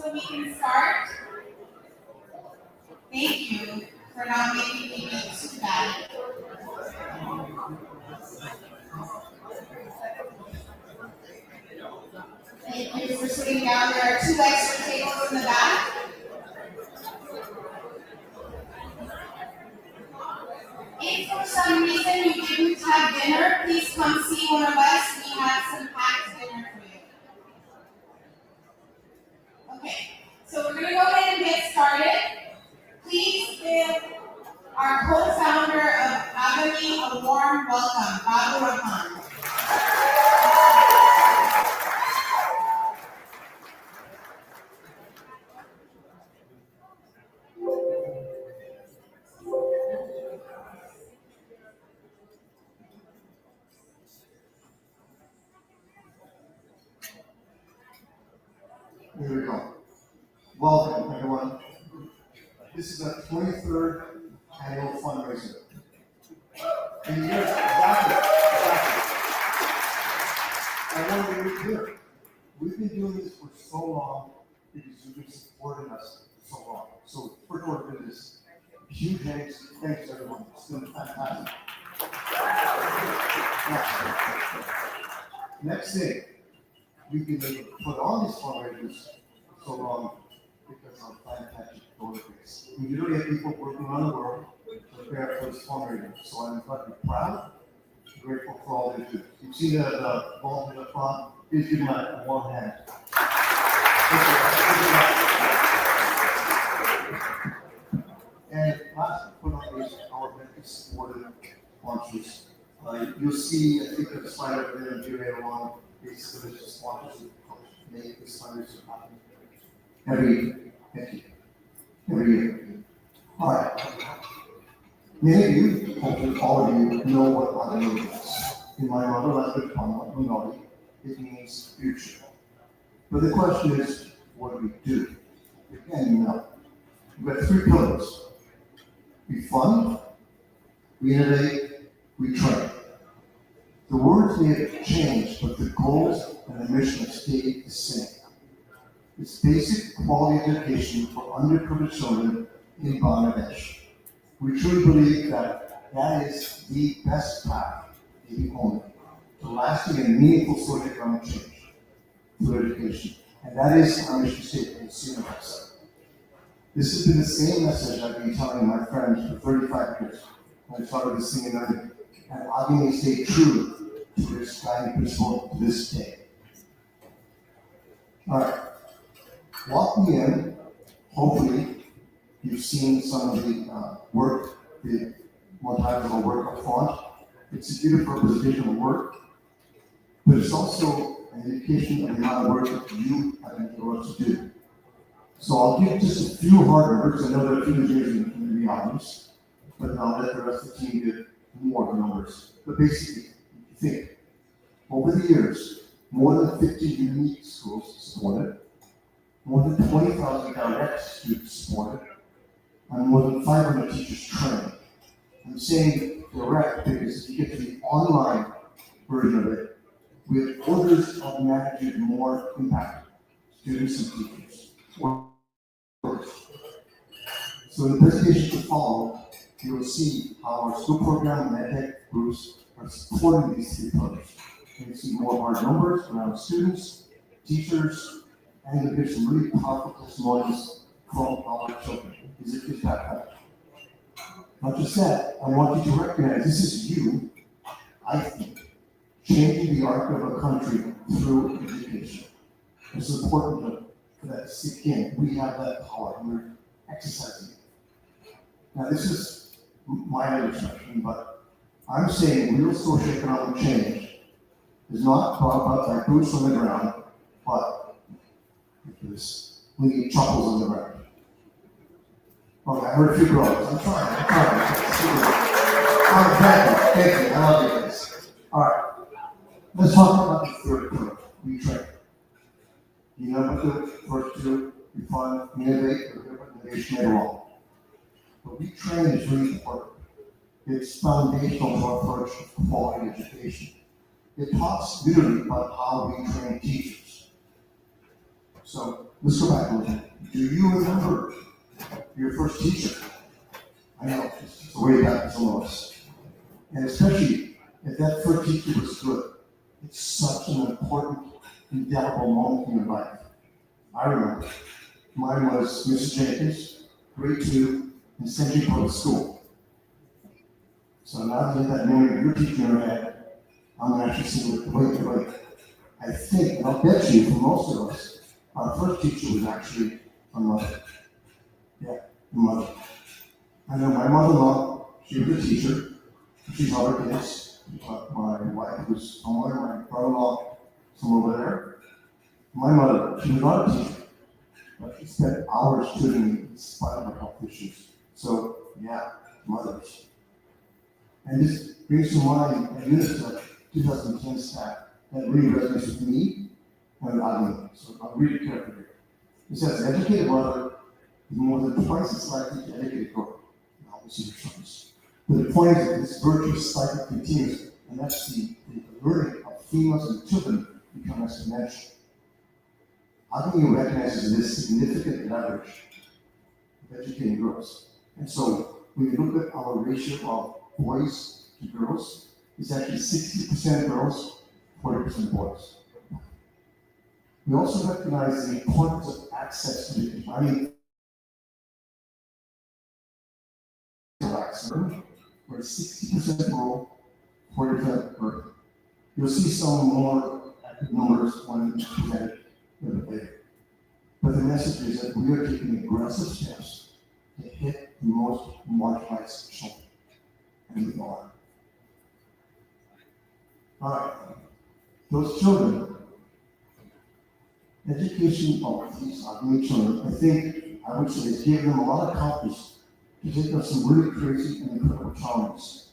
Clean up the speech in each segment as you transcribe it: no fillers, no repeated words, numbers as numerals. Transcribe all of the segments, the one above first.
so we can start? Thank you for not making me look too bad. Thank you for sitting down. There are 2 extra tables in the back. If for some reason you didn't have dinner, please come see one of us. We have some packed dinner for you. Okay, so we're going to go ahead and get started. Please give our co-founder of Agami a warm welcome, Babu Rahman. Here we go. Welcome, everyone. This is our 23rd annual fundraiser. And yes, exactly. I want to be really clear. We've been doing this for so long because you've been supporting us for so long. So, first order of business, huge thanks everyone. It's been fantastic. Next thing, we've been able to put on these fundraisers so long because of fantastic donor base. We literally have people working around the world to prepare for this fundraiser. So I'm incredibly proud, grateful for all they do. You've seen the ball in the front. Please give them a warm hand. And last but not least, our very supportive sponsors. You'll see, I think the slide over there in view later on, basically the sponsors who make this fundraiser happen. Every year. All right. Many of you, hopefully all of you, know what Agami is. In my mother language, Punjabi, it means future. But the question is, what do we do? Again, you know, we've got 3 pillars. We fund, we innovate, we train. The words may have changed, but the goals and the mission have stayed the same. It's basic quality education for underprivileged children in Bangladesh. We truly believe that that is the best path, maybe only, to lasting and meaningful socioeconomic change through education. And that is our mission statement as CNRS. This has been the same message I've been telling my friends for 35 years when I started this singing and Agami stayed true to its guiding principle to this day. All right. Walk me in. Hopefully, you've seen some of the work, the multi-level work up front. It's a beautiful representation of work, but it's also an indication of the amount of work that you have been able to do. So I'll give just a few hard numbers. I know there are a few engineers in the audience, but then I'll let the rest of the team give more numbers. But basically, if you think, over the years, more than 50 unique schools supported, more than 20,000 direct students supported, and more than 500 teachers trained. I'm saying direct because if you get to the online version of it, we have orders of magnitude more impact, students and teachers. So in the presentation to follow, you will see how our school program and EdTech groups are supporting these 3 pillars. You can see more hard numbers around students, teachers, and you'll hear some really powerful testimonies from our children. Is that? Not just that, I want you to recognize this is you, I think, changing the arc of a country through education. It's important for that to sink in. We have that power, and we're exercising it. Now, this is my illustration, but I'm saying real socioeconomic change is not brought about by boots on the ground, but because we need choppers on the ground. Okay, I heard a few girls. I'm trying. Thank you. I love you guys. All right. Let's talk about the 3rd pillar. We train. You know what the first 2, we fund, innovate, innovation later on. But we train is really important. It's foundational to our approach to quality education. It talks literally about how we train teachers. So Let's go back a little bit. Do you remember your first teacher? I know, it's way back to some of us. And especially if that first teacher was good, it's such an important, indelible moment in your life. I remember. Mine was Mrs. Jenkins, grade 2, in Century Public School. So now that that memory of your teacher in your head, I'm going to actually say, wait. I think, and I'll bet you, for most of us, our first teacher was actually our mother. Yeah, the mother. I know my mother-in-law, she was a teacher. She taught her kids. My wife was somewhere, my brother-in-law, somewhere over there. My mother, she was not a teacher, but she spent hours tutoring me in spite of her health issues. So, yeah, mothers. And this brings to mind a UNICEF 2010 stat that really resonates with me and Agami. So I'll read it carefully. It says, an educated mother is more than twice as likely to educate a girl. Now, we'll see your sons. But the point is that this virtuous cycle continues, and that's the learning of females and children become exponential. Agami recognizes this significant leverage of educating girls. And so when you look at our ratio of boys to girls, it's actually 60% girls, 40% boys. We also recognize the importance of access to education. I mean, where 60% rural, 40% urban. You'll see some more numbers when presented a bit later. But the message is that we are taking aggressive steps to hit the most marginalized children. And we are. All right. Those children, education of these Agami children, I think I would say, gave them a lot of confidence to take on some really crazy and incredible challenges.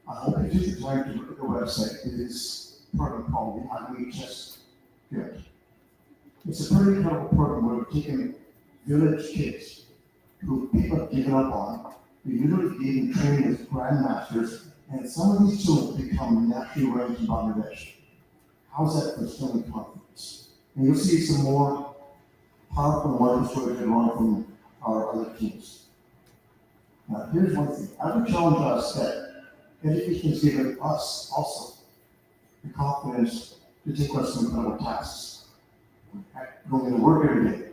I hope you take the time to look at the website. It is a program called the Agami Chess Guild. It's a pretty incredible program where we've taken village kids who people have given up on. We literally gave them training as grandmasters, and some of these children become naturally ranked in Bangladesh. How's that for instilling confidence? And you'll see some more powerful and wonderful stories later on from our other teams. Now, here's one thing. I would challenge us that education has given us also the confidence to take on some incredible tasks. Going to work every day,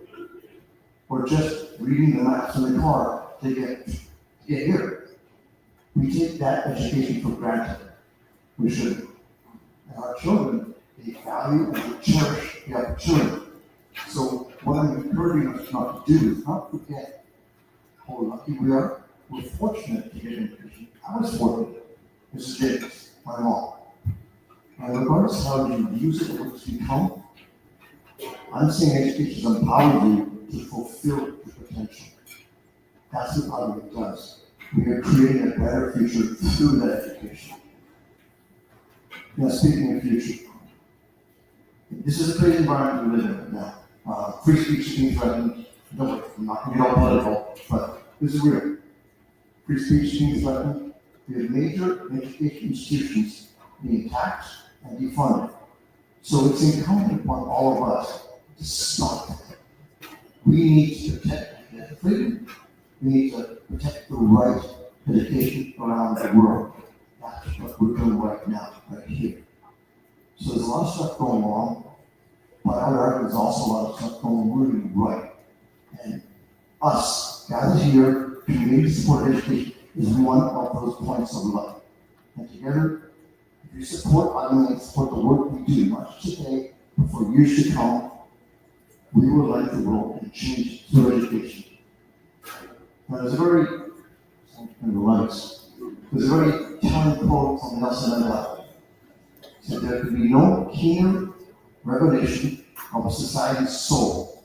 or just reading the maps in the car to get here. We take that education for granted. We shouldn't. And our children, they value and they cherish the opportunity. So what I'm encouraging us not to do is not forget how lucky we are. We're fortunate to get education. I was fortunate. Mrs. Jacobs, my mom. And regardless of how you use it or what it's become, I'm saying education empowers you to fulfill your potential. That's what Agami does. We are creating a better future through that education. Now, speaking of future, this is a crazy environment we live in right now. Free speech is being threatened. Don't worry, I'm not going to get all political, but this is real. Free speech is being threatened. We have major education institutions being taxed and defunded. So it's incumbent upon all of us to stop it. We need to protect freedom. We need to protect the right to education around the world. That's what we're doing right now, right here. So there's a lot of stuff going on, but I would argue there's also a lot of stuff going really right. And us, gathered here, community support education is one of those points of light. And together, if you support Agami and support the work we do, not just today, but for years to come, we will light the world and change through education. Now, there's a very telling quote from Nelson Mandela. Said there could be no keener revelation of a society's soul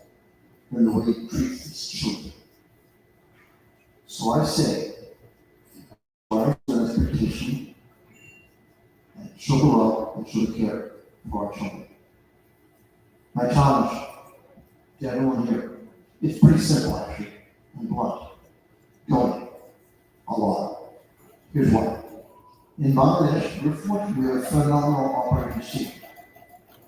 than the way it treats its children. So I say, rise to an expectation and show the love and show the care for our children. My challenge to everyone here, it's pretty simple actually, and blunt. Donate a lot. Here's why. In Bangladesh, we're fortunate we have a phenomenal operating team.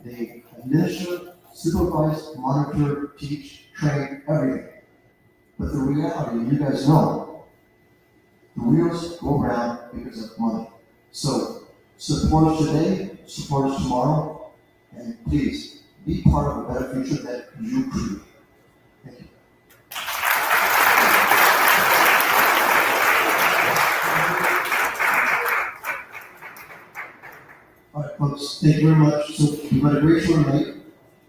They administer supervise, monitor, teach, train, everything. But the reality, you guys know, the wheels go round because of money. So support us today, support us tomorrow, and please be part of a better future that you create. Thank you. All right, folks, thank you very much. So we've got a great show tonight.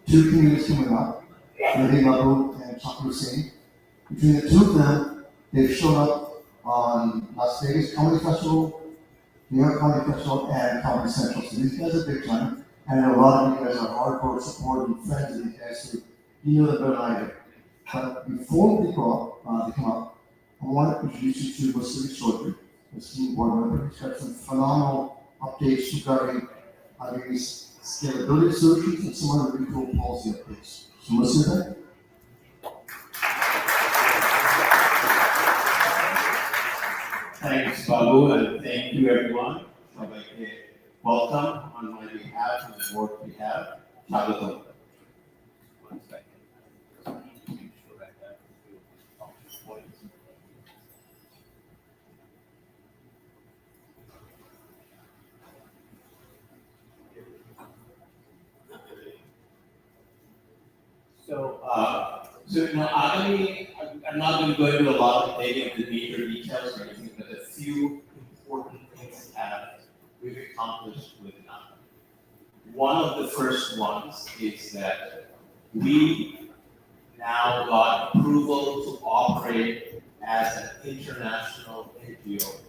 Two comedians coming up, Naveed Mahbub and Shafi Hossain. Between the two of them, they've shown up on Las Vegas Comedy Festival, New York Comedy Festival, and Comedy Central. So these guys are big time, and a lot of you guys are hardcore support and friends of these guys, so you know them better than I do. But before they come up, I want to introduce you to Wassily Chaudhry, the esteemed board member. He's got some phenomenal updates regarding Agami's scalability solutions and some other really cool policy updates. So Wassily, thanks, Babu, and thank you, everyone. Welcome on my behalf and the board behalf. स्वागतम. One second. So Agami, I'm not going to go into a lot of any of the major details or anything, but a few important things we've accomplished with Agami. One of the first ones is that we now got approval to operate as an international NGO.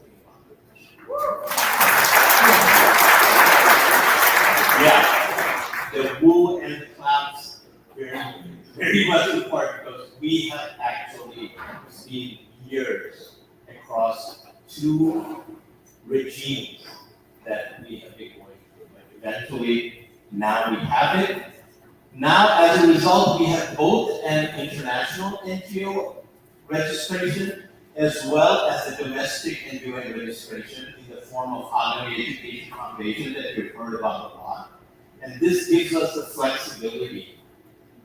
Yeah, the woo and the claps very much important because we have actually seen years across two regimes that we have been going through. But eventually, now we have it. Now, as a result, we have both an international NGO registration as well as a domestic NGO registration in the form of Agami Education Foundation that you've heard about a lot. And this gives us the flexibility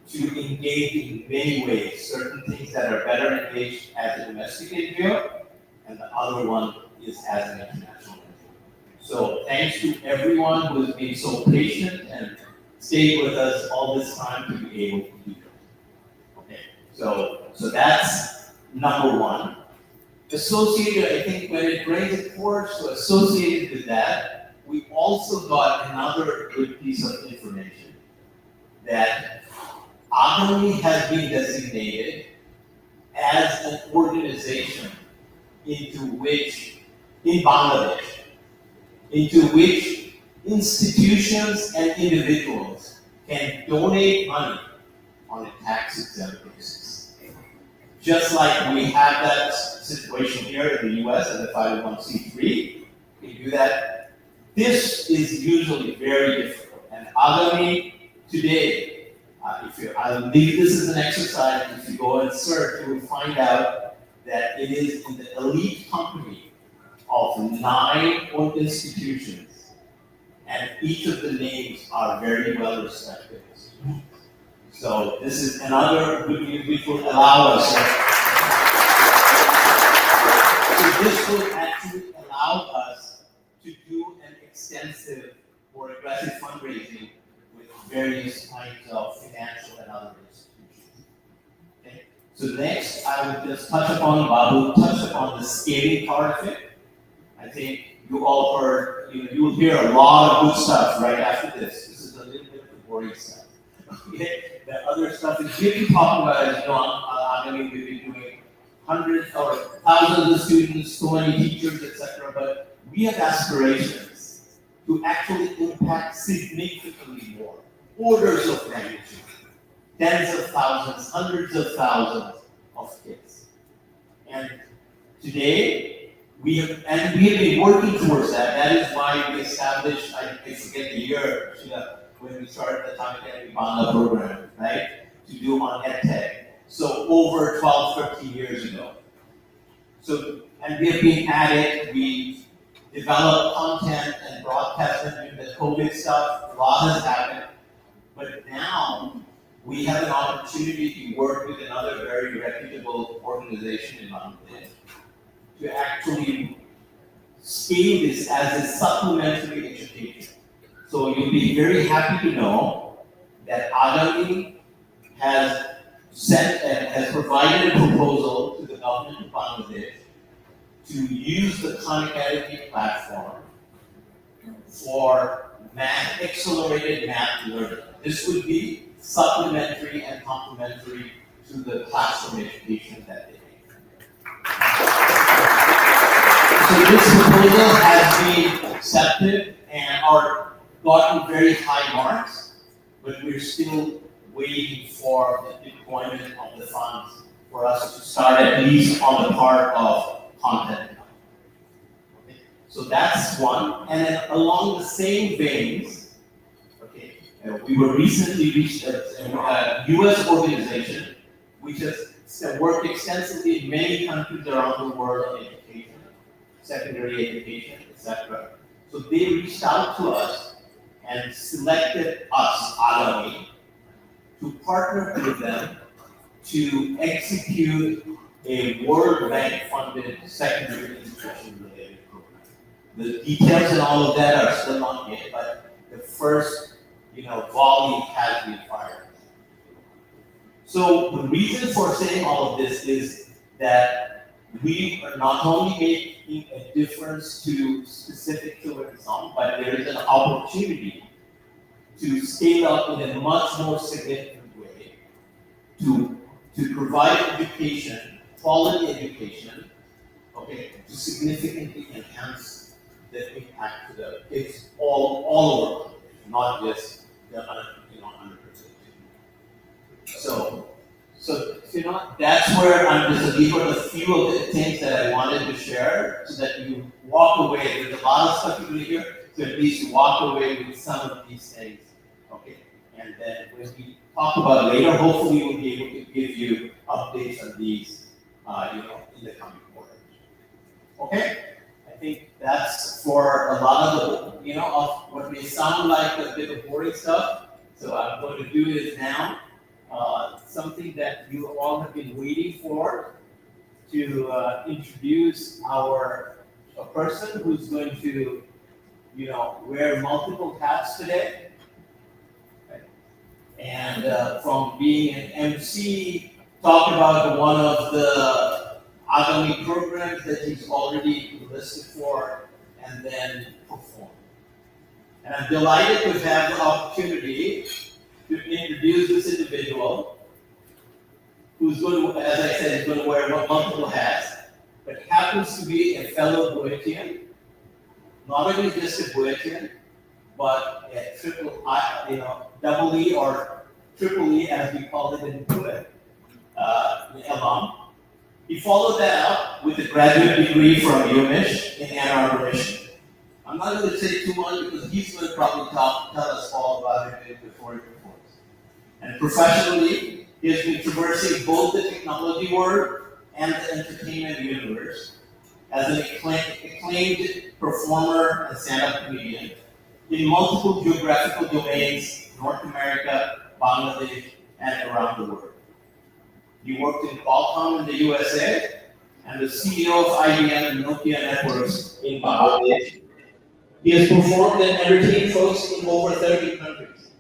to engage in many ways. Certain things that are better engaged as a domestic NGO, and the other one is as an international NGO. So thanks to everyone who has been so patient and stayed with us all this time to be able to do that. Okay, so that's number one. Associated, I think when it rains it pours, so associated with that, we also got another good piece of information that Agami has been designated as an organization in Bangladesh, into which institutions and individuals can donate money on a tax-exempt basis. Just like we have that situation here in the US as a 501c3, we do that. This is usually very difficult. And Agami today, I'll leave this as an exercise. If you go and search, you will find out that it is in the elite company of 9 institutions, and each of the names are very well respected. So this is another good news which will allow us. So this will actually allow us to do an extensive or aggressive fundraising with various kinds of financial and other institutions. Okay. So next, I will just touch upon, Babu touched upon the scaling part of it. I think you all heard, you will hear a lot of good stuff right after this. This is a little bit of the boring stuff. Okay. The other stuff is we've been talking about, as you know, we've been doing hundreds or thousands of students, so many teachers, etc. But we have aspirations to actually impact significantly more. Orders of magnitude, tens of thousands, hundreds of thousands of kids. And today, we have been working towards that. That is why we established, I forget the year, when we started the Atomic Energy Bangla program, right? To do on EdTech. So over 12, 13 years ago. So, and we have been at it, we developed content and broadcast it during the COVID stuff, a lot has happened. But now, we have an opportunity to work with another very reputable organization in Bangladesh to actually scale this as a supplementary education. So you'll be very happy to know that Agami has sent and has provided a proposal to the government of Bangladesh to use the Khan Academy platform for accelerated math learning. This would be supplementary and complementary to the classroom education that they make. So this proposal has been accepted and are gotten very high marks, but we're still waiting for the deployment of the funds for us to start at least on the part of content. Okay. So that's one. And then along the same veins, okay, we were recently reached a US organization which has worked extensively in many countries around the world in education, secondary education, etc. So they reached out to us and selected us, Agami, to partner with them to execute a World Bank funded secondary education related program. The details and all of that are still not yet, but the first volley has been fired. So the reason for saying all of this is that we are not only making a difference to specific children's home, but there is an opportunity to scale up in a much more significant way to provide education, quality education, okay, to significantly enhance the impact to the kids all over, not just the underprivileged. So that's where these were the few of the things that I wanted to share so that you walk away. There's a lot of stuff you can hear, so at least you walk away with some of these things. Okay. And then when we talk about it later, hopefully we'll be able to give you updates on these in the coming quarters. Okay? I think that's for a lot of the of what may sound like a bit of boring stuff. So I'm going to do this now. Something that you all have been waiting for, to introduce a person who's going to, wear multiple hats today. Okay. And from being an MC, talk about one of the Agami programs that he's already enlisted for, and then perform. And I'm delighted to have the opportunity to introduce this individual who's going to, as I said, is going to wear multiple hats, but happens to be a fellow Boetian, not only just a Boetian, but a double E or triple E, as we call it in Kuwait, alum. He followed that up with a graduate degree from UMich in Ann Arbor, Michigan. I'm not going to say too much because he's going to probably tell us all about it before he performs. And professionally, he has been traversing both the technology world and the entertainment universe as an acclaimed performer and stand-up comedian in multiple geographical domains, North America, Bangladesh, and around the world. He worked in Qualcomm in the USA and the CEO of IBM and Nokia Networks in Bangladesh. He has performed and entertained folks in over 30 countries.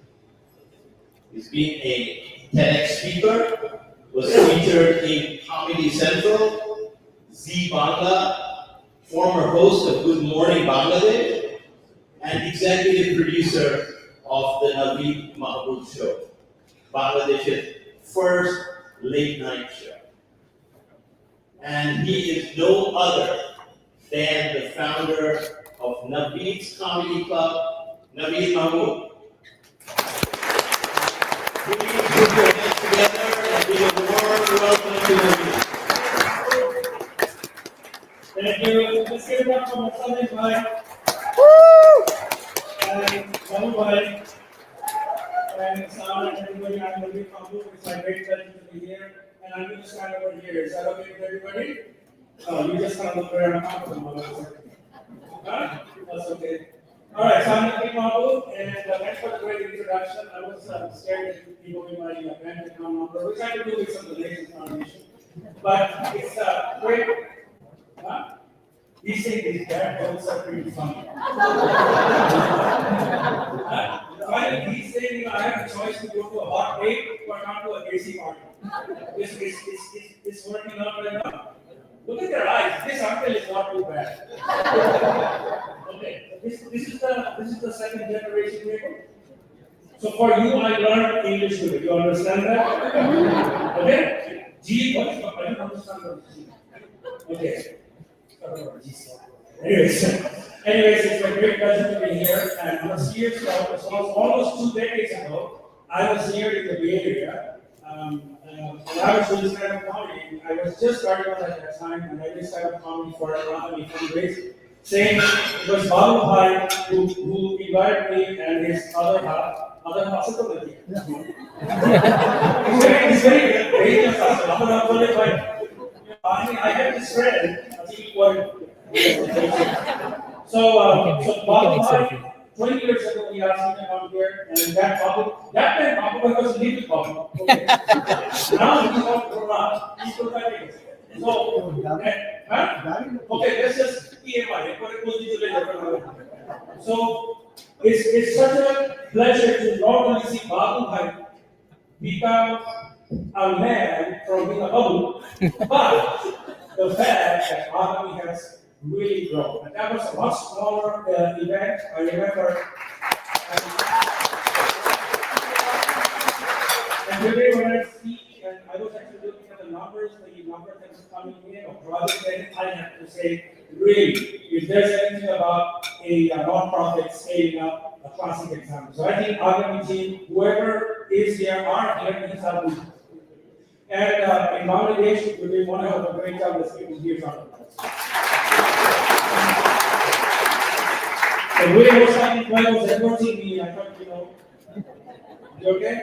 He's been a TEDx speaker, was featured in Comedy Central, Z Bangla, former host of Good Morning Bangladesh, and executive producer of the Naveed Mahbub show, Bangladesh's first late night show. And he is no other than the founder of Naveed's Comedy Club, Naveed Mahbub. Please put your hands together and give a warm welcome to Naveed. Thank you. Let's give it up for Mohammed Bhai. And Babu Bhai. And Sam and everybody, I'm Naveed Mahbub. It's my great pleasure to be here. And I'm going to stand over here. Is that okay with everybody? Oh, you just kind of look very uncomfortable. Huh? That's okay. All right, so I'm Naveed Mahbub, and thanks for the great introduction. I was scared that people in my bank account number, which I could do with some donations foundation. But it's great. Huh? These things, bad jokes are pretty funny. Finally, these things, I have a choice to go to a hot date or not to a AC party. It's working out right now. Look at their eyes. This uncle is not too bad. Okay, this is the second generation table. So for you, I learned English today. You understand that? Okay. G, what is I don't understand what is G. Okay. Anyways, it's a great pleasure to be here. And on a serious note, it was almost 2 decades ago. I was here in the Bay Area. And I was doing stand-up comedy. I was just starting out at that time, and I did stand-up comedy for Agami Fundraiser. Saying it was Babu Bhai who invited me and his other possibility. He's very dangerous. I had this friend. So Babu Bhai, 20 years ago, he asked me to come here, and that time Babu Bhai was living Babu. Okay. Now he's not Quran. He's Quran. Okay, let's just EMI. So it's such a pleasure to not only see Babu Bhai become a man from being a Babu, but the fact that Agami has really grown. And that was a much smaller event. I remember. And today when I speak, and I was actually looking at the numbers that was coming in of projects, and I have to say, really, if there's anything about a non-profit scaling up, a classic example. So I think Agami team, whoever is here, are here, is helping. And in Bangladesh, we want to have a great job as people here talking about. The way I was talking to was approaching me, I thought, you okay?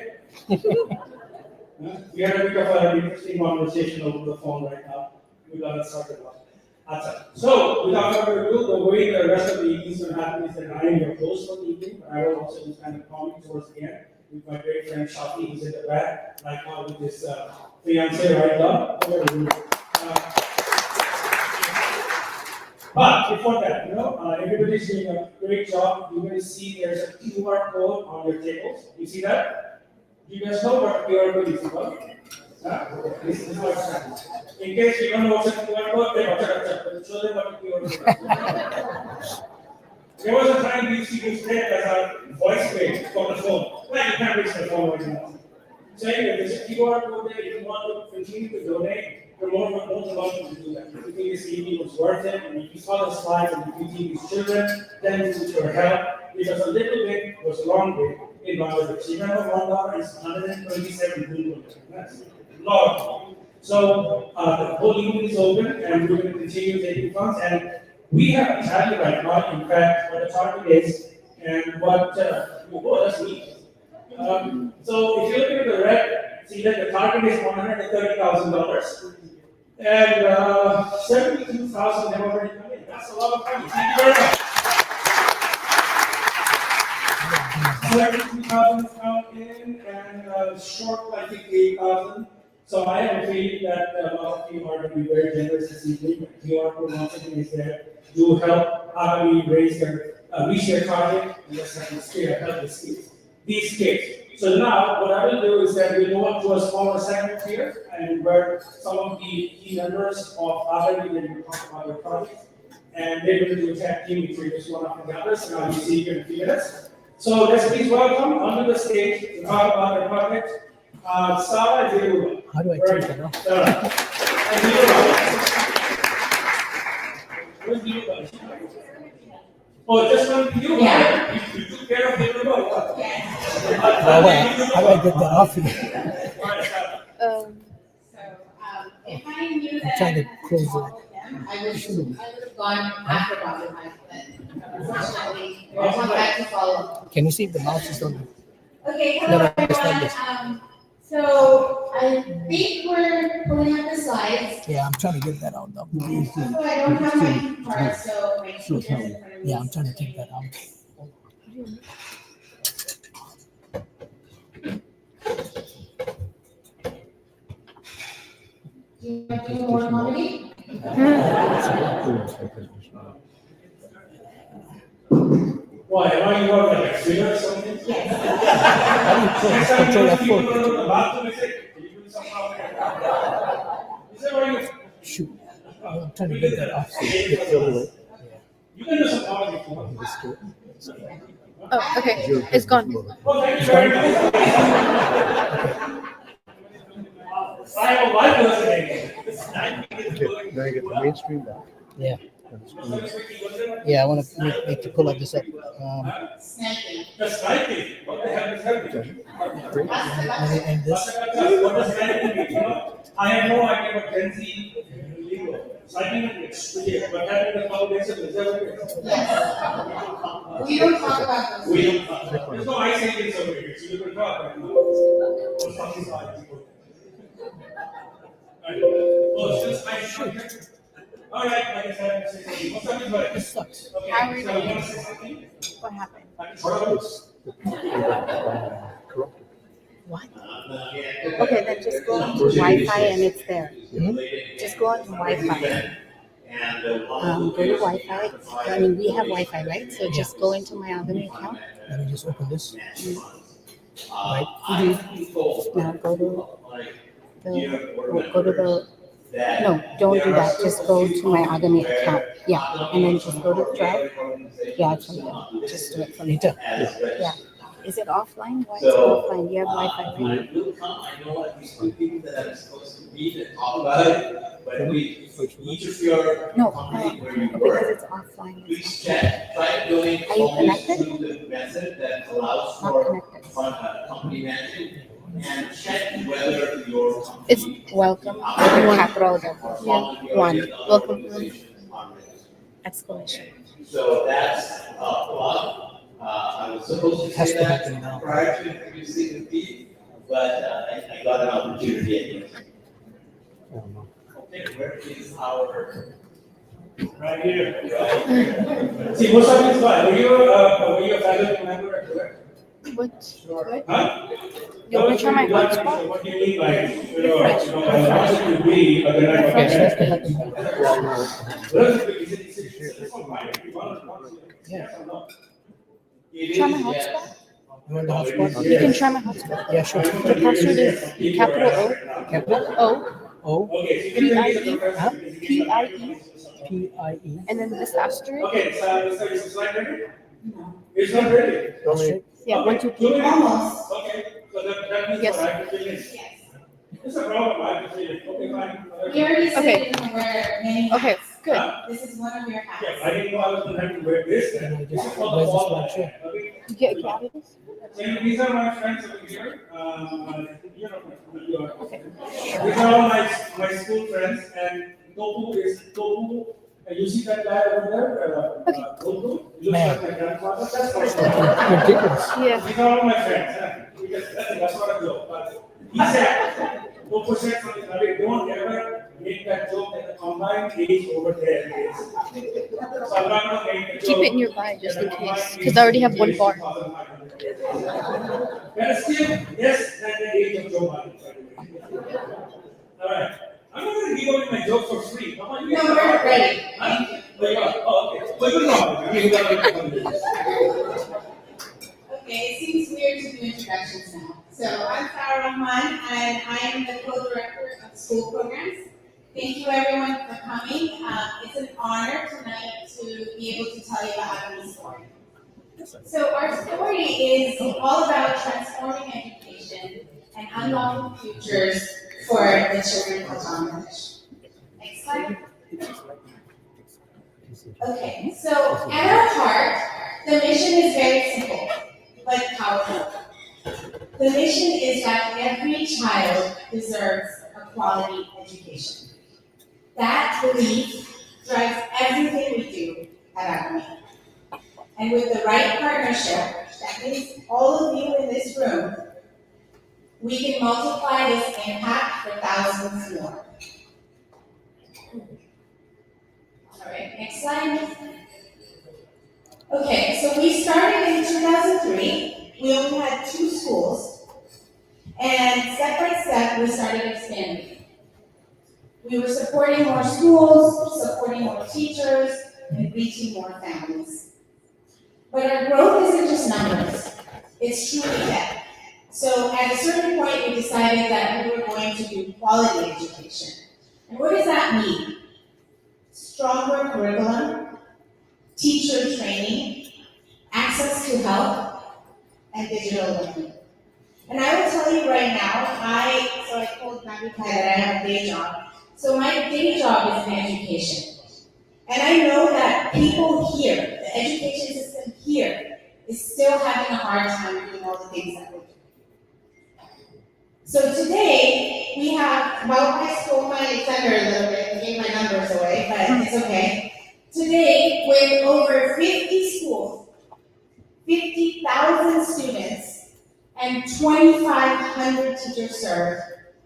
We had a bit of an interesting conversation over the phone right now. We got it started off. So, without further ado, the way the rest of the evening is going to happen is that I am your host for the evening, but I will also do kind of comment towards the end with my great friend Shafi, who's in the back right now with his fiancée right now. But before that, everybody's doing a great job. You're going to see there's a QR code on your tables. You see that? Do you guys know what QR code is about? This is what's happening. In case you don't know what's a QR code, then show them what a QR code is. There was a time we used to use that as a voice page for the phone. Well, you can't reach the phone right now. So anyway, there's a QR code there. If you want to continue to donate, you're more than welcome to do that. If you think this evening was worth it, and if you saw the slides and if you think these children, then with your help, because a little bit was a long bit in Bangladesh. Remember, $1 is 127 rubles. That's a lot of money. So the whole evening is open, and we're going to continue taking funds. And we have to tell you right now, in fact, what the target is, and what, that's neat. So if you look at the red, see that the target is $130,000. And 72,000 have already come in. That's a lot of money. Thank you very much. 72,000 has come in, and short, I think 8,000. So I have a feeling that a lot of you are going to be very generous this evening. QR code once again is there to help Agami reach their target, and let's help these kids. So now, what I will do is that we'll go up to a smaller segment here, and where some of the key members of Agami will talk about their projects, and they're going to do a tag team introduce one after the others, and I will see you in a few minutes. So let's please welcome onto the stage to talk about their project, Sarah Jeruba. How do I take that off? Where's Jeruba? Oh, just one to you? Yeah. You took care of Jeruba? Yes. How do I get that off here? So, if I knew that I'm trying to I had close follow him, I would have gone after Babu Bhai, but unfortunately, there's no back to follow. Can you see if the mouse is on? Okay, No, hello no, it's not everyone. So I think we're pulling up the slides. Yeah, I'm trying to get that out though. So I don't have my key card, so my key is in front of me. Yeah, I'm trying to take that out. Do you want to do more comedy? Why? Am I not like a thriller or something? Yes. How do you control Next time you F4? go to the bathroom, I say, can you do some comedy? Is that why you? Shoot. I'm trying to get that off. You can do some comedy if you want. Oh, okay. It's gone. Well, thank you very much. I have a wife listening. Now you get the mainstream back. Yeah. Yeah, I want to make you pull up this up. Sniping. That's sniping. What the hell is happening? And this. What does sniping mean? I have no idea what Gen Z legal. Sniping is clear, but having the foundation is everything. Yes. We don't talk about those. We don't talk. There's no ice agents over here, so you can talk. What's on these lines? Oh, it's just ice here. All right, like I said, I'm saying something. What's on these lines? This sucks. Okay, How are you so you want to say something? What happened? It's the people that corrupted. What? Okay, then just go onto Wi-Fi and it's there. Just go onto Wi-Fi. Go to Wi-Fi. I mean, we have Wi-Fi, right? So just go into my Agami account. Let me just open this. Right. Now go to the. No, don't do that. Just go to my Agami account. Yeah, and then just go to Drive. Yeah, it's from there. Just do it from there. Yeah. Is it offline? Why is it offline? You have Wi-Fi, right? I know like these two people that are supposed to meet and talk about it, but each of your No, company where you because work, it's offline. please check, try doing Are you always connected? through the method that allows Not for connected. company management, and check whether your company. It's welcome. Capital one. Welcome. Exclamation. So that's plug. I was supposed to Has say to that happen now. prior to introducing the feed, but I got an opportunity anyway. I don't know. Okay, where is our? Right here. See, most of these guys, were you a faculty member at work? What? Huh? You want to try my hotspot? What do you mean by, I wanted to be, but then I Refresh, that's okay. the button. Try my hotspot? You want the hotspot? You can try my hotspot. Yeah, sure. The password is capital Capital O O P-I-E Huh? P-I-E P-I-E. and then this asterisk. Okay, so is the slide ready? It's not ready. Asterisk. Yeah, 1, 2, 3. Almost. Okay, so that means Yes. what I have to fill in. Yes. It's a problem, I have to fill in. Okay, fine. We already said Okay. you can wear many Okay, hats. good. This is one of your hats. Yeah, I didn't know I was gonna have to wear this then. Can I This just- is for the where's this wall. one? Sure. Okay. Get cavities? And these are my friends over here. You know, Okay. these are all my school friends, and Topu is Topu. You see that guy over there? Topu? He looks Man. like my grandfather. That's my friend. Ridiculous. Yeah. These are all my friends. Because that's what I do. But he said, Topu said something. I mean, don't ever make that joke that the combined age over there is. So I'm not gonna make the Keep joke. it nearby just in case. Because I already have one bar. But still, yes, that's the age of Joe Biden. All right. I'm not going to give away my joke for free. Come on, you No, guys we're are- ready. Huh? Oh, okay. But good luck. You got it. Okay, it seems weird to do introductions now. So I'm Farah Rahman, and I am the co-director of school programs. Thank you everyone for coming. It's an honor tonight to be able to tell you about Agami's story. So our story is all about transforming education and unlocking futures for the children of Bangladesh. Next slide. Okay, so at our heart, the mission is very simple, but powerful. The mission is that every child deserves a quality education. That belief drives everything we do at Agami. And with the right partnership, that means all of you in this room, we can multiply this impact for thousands more. All right, next slide. Okay, so we started in 2000. 2003, we only had 2 schools, and step by step, we started expanding. We were supporting more schools, supporting more teachers, and reaching more families. But our growth isn't just numbers, it's truly depth. So at a certain point, we decided that we were going to do quality education. And what does that mean? Stronger curriculum, teacher training, access to help, and digital learning. And I will tell you right now, I told Naveed that I have a day job. So my day job is in education. And I know that people here, the education system here, is still having a hard time doing all the things that we're doing. So today, we have, well, I stole my thunder a little bit and gave my numbers away, but it's okay. Today, with over 50 schools, 50,000 students, and 2,500 teachers served,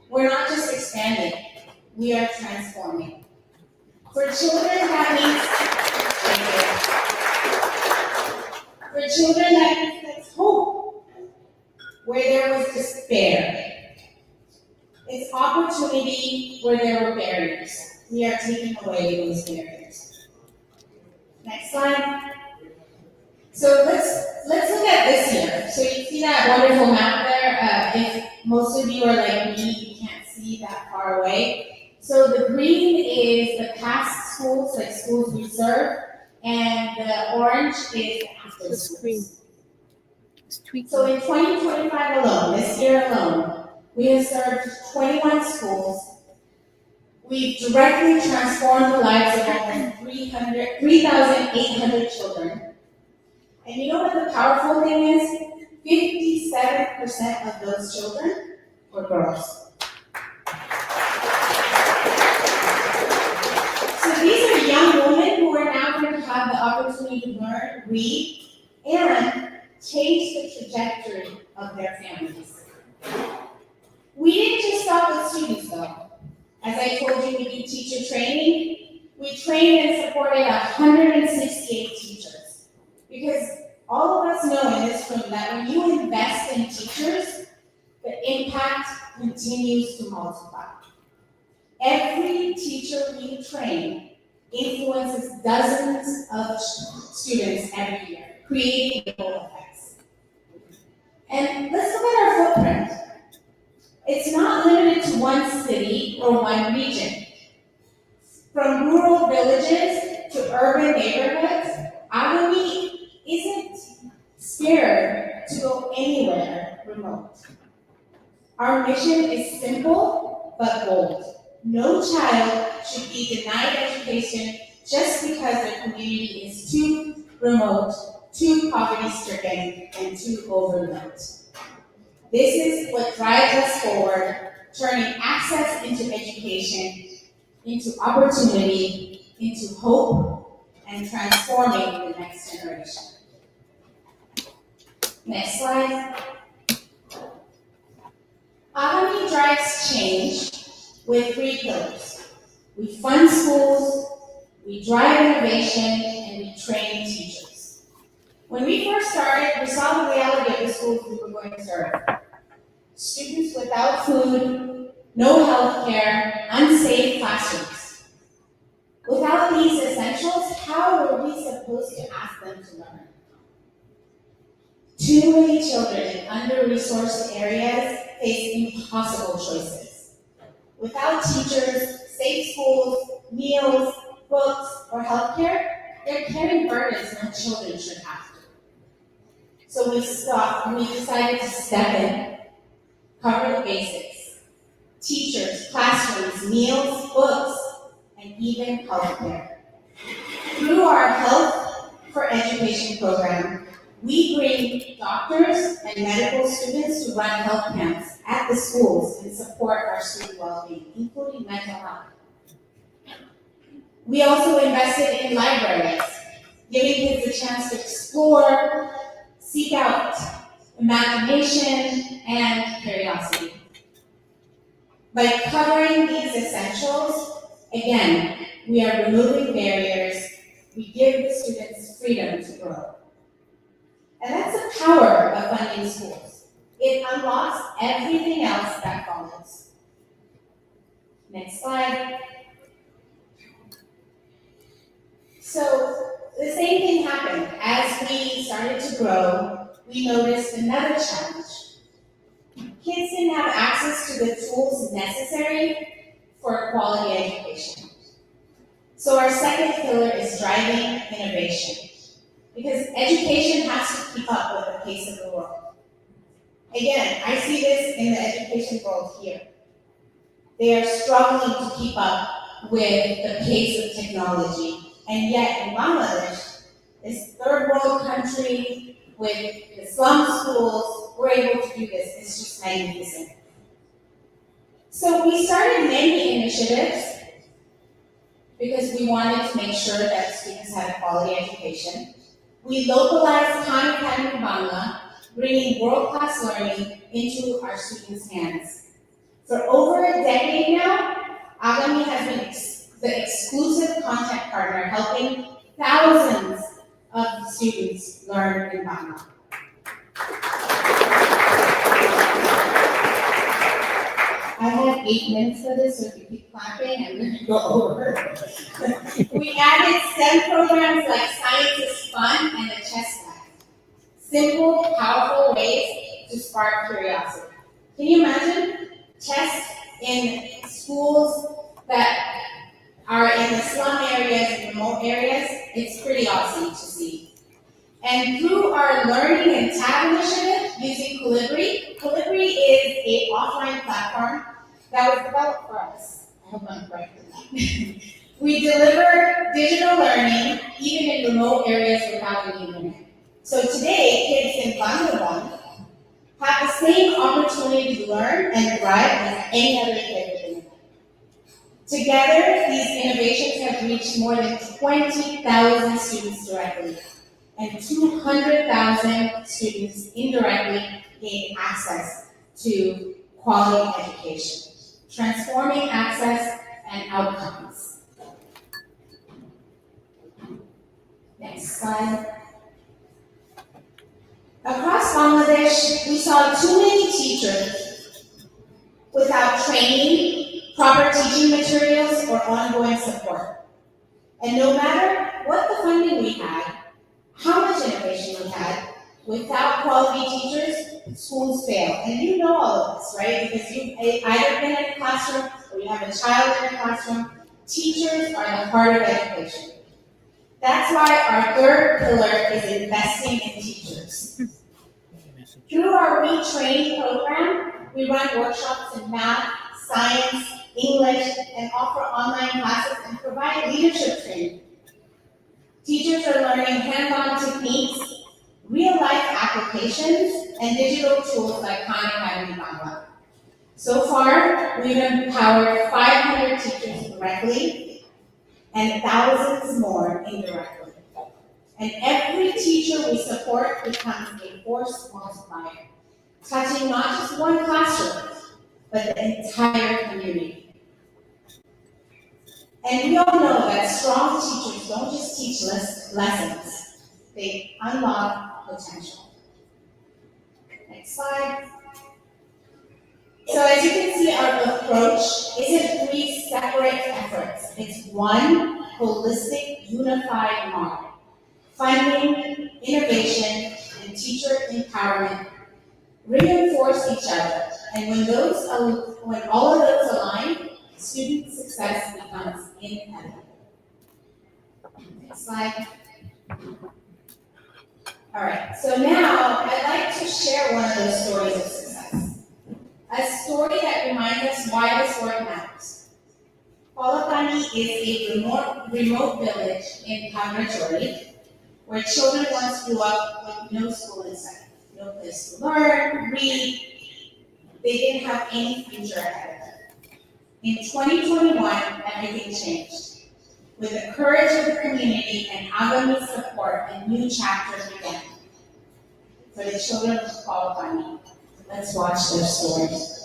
we're not just expanding, we are transforming. For children, that means that's hope. Where there was despair. It's opportunity where there were barriers. We are taking away those barriers. Next slide. So let's look at this year. So you see that wonderful map there. If most of you are like me, you can't see that far away. So the green is the past schools, like schools we serve, and the orange is after schools. So in 2025 alone, this year alone, we have served 21 schools. We've directly transformed the lives of almost 3,800 children. And you know what the powerful thing is? 57% of those children were girls. So these are young women who are now going to have the opportunity to learn, read, and change the trajectory of their families. We didn't just stop with students though. As I told you, we do teacher training. We trained and supported 168 teachers. Because all of us know in this room that when you invest in teachers, the impact continues to multiply. Every teacher we train influences dozens of students every year, creating ripple effects. And let's look at our footprint. It's not limited to one city or one region. From rural villages to urban neighborhoods, Agami isn't scared to go anywhere remote. Our mission is simple but bold. No child should be denied education just because their community is too remote, too poverty-stricken, and too overlooked. This is what drives us forward, turning access into education, into opportunity, into hope, and transforming the next generation. Next slide. Agami drives change with 3 pillars. We fund schools, we drive innovation, and we train teachers. When we first started, we saw the reality of the schools we were going to serve. Students without food, no health care, unsafe classrooms. Without these essentials, how were we supposed to ask them to learn? Too many children in under-resourced areas face impossible choices. Without teachers, safe schools, meals, books, or healthcare, they're carrying burdens no children should have to. So we decided to step in, cover the basics. Teachers, classrooms, meals, books, and even healthcare. Through our Health for Education program, we bring doctors and medical students to run health camps at the schools and support our student well-being, including mental health. We also invested in libraries, giving kids a chance to explore, seek out imagination, and curiosity. By covering these essentials, again, we are removing barriers, we give the students freedom to grow. And that's the power of funding schools. It unlocks everything else that follows. Next slide. So the same thing happened. As we started to grow, we noticed another challenge. Kids didn't have access to the tools necessary for quality education. So our second pillar is driving innovation, because education has to keep up with the pace of the world. Again, I see this in the education world here. They are struggling to keep up with the pace of technology, and yet in Bangladesh, this third world country with the slum schools, we're able to do this. It's just magnificent. So we started many initiatives because we wanted to make sure that students had a quality education. We localized Khan Academy Bangla, bringing world-class learning into our students' hands. For over a decade now, Agami has been the exclusive content partner, helping thousands of students learn in Bangla. I have 8 minutes for this, so if you keep clapping, I'm going to go over. We added STEM programs like Science is Fun and the Chess Lab. Simple, powerful ways to spark curiosity. Can you imagine chess in schools that are in the slum areas and remote areas? It's pretty awesome to see. And through our Learning and Tab initiative using Calibri is an offline platform that was developed for us. I hope I'm correct in that. We deliver digital learning even in remote areas without the internet. So today, kids in Bangladesh have the same opportunity to learn and thrive as any other kid with internet. Together, these innovations have reached more than 20,000 students directly, and 200,000 students indirectly gain access to quality education, transforming access and outcomes. Next slide. Across Bangladesh, we saw too many teachers without training, proper teaching materials, or ongoing support. And no matter what the funding we had, how much innovation we had, without quality teachers, schools fail. And you know all of this, right? Because you've either been in a classroom or you have a child in a classroom. Teachers are the heart of education. That's why our third pillar is investing in teachers. Through our retraining program, we run workshops in math, science, English, and offer online classes and provide leadership training. Teachers are learning hands-on techniques, real-life applications, and digital tools like Khan Academy Bangla. So far, we've empowered 500 teachers directly and thousands more indirectly. And every teacher we support becomes a force multiplier, touching not just one classroom, but the entire community. And we all know that strong teachers don't just teach lessons, they unlock potential. Next slide. So as you can see, our approach isn't 3 separate efforts. It's one holistic, unified model. Funding, innovation, and teacher empowerment reinforce each other. And when all of those align, student success becomes inevitable. Next slide. All right, so now I'd like to share one of those stories of success. A story that reminds us why this work matters. Polapani is a remote village in Pamrachori, where children once grew up with no school in sight, no place to learn, read. They didn't have any future ahead of them. In 2021, everything changed. With the courage of the community and Agami's support, a new chapter began for the children of Polapani. Let's watch their stories.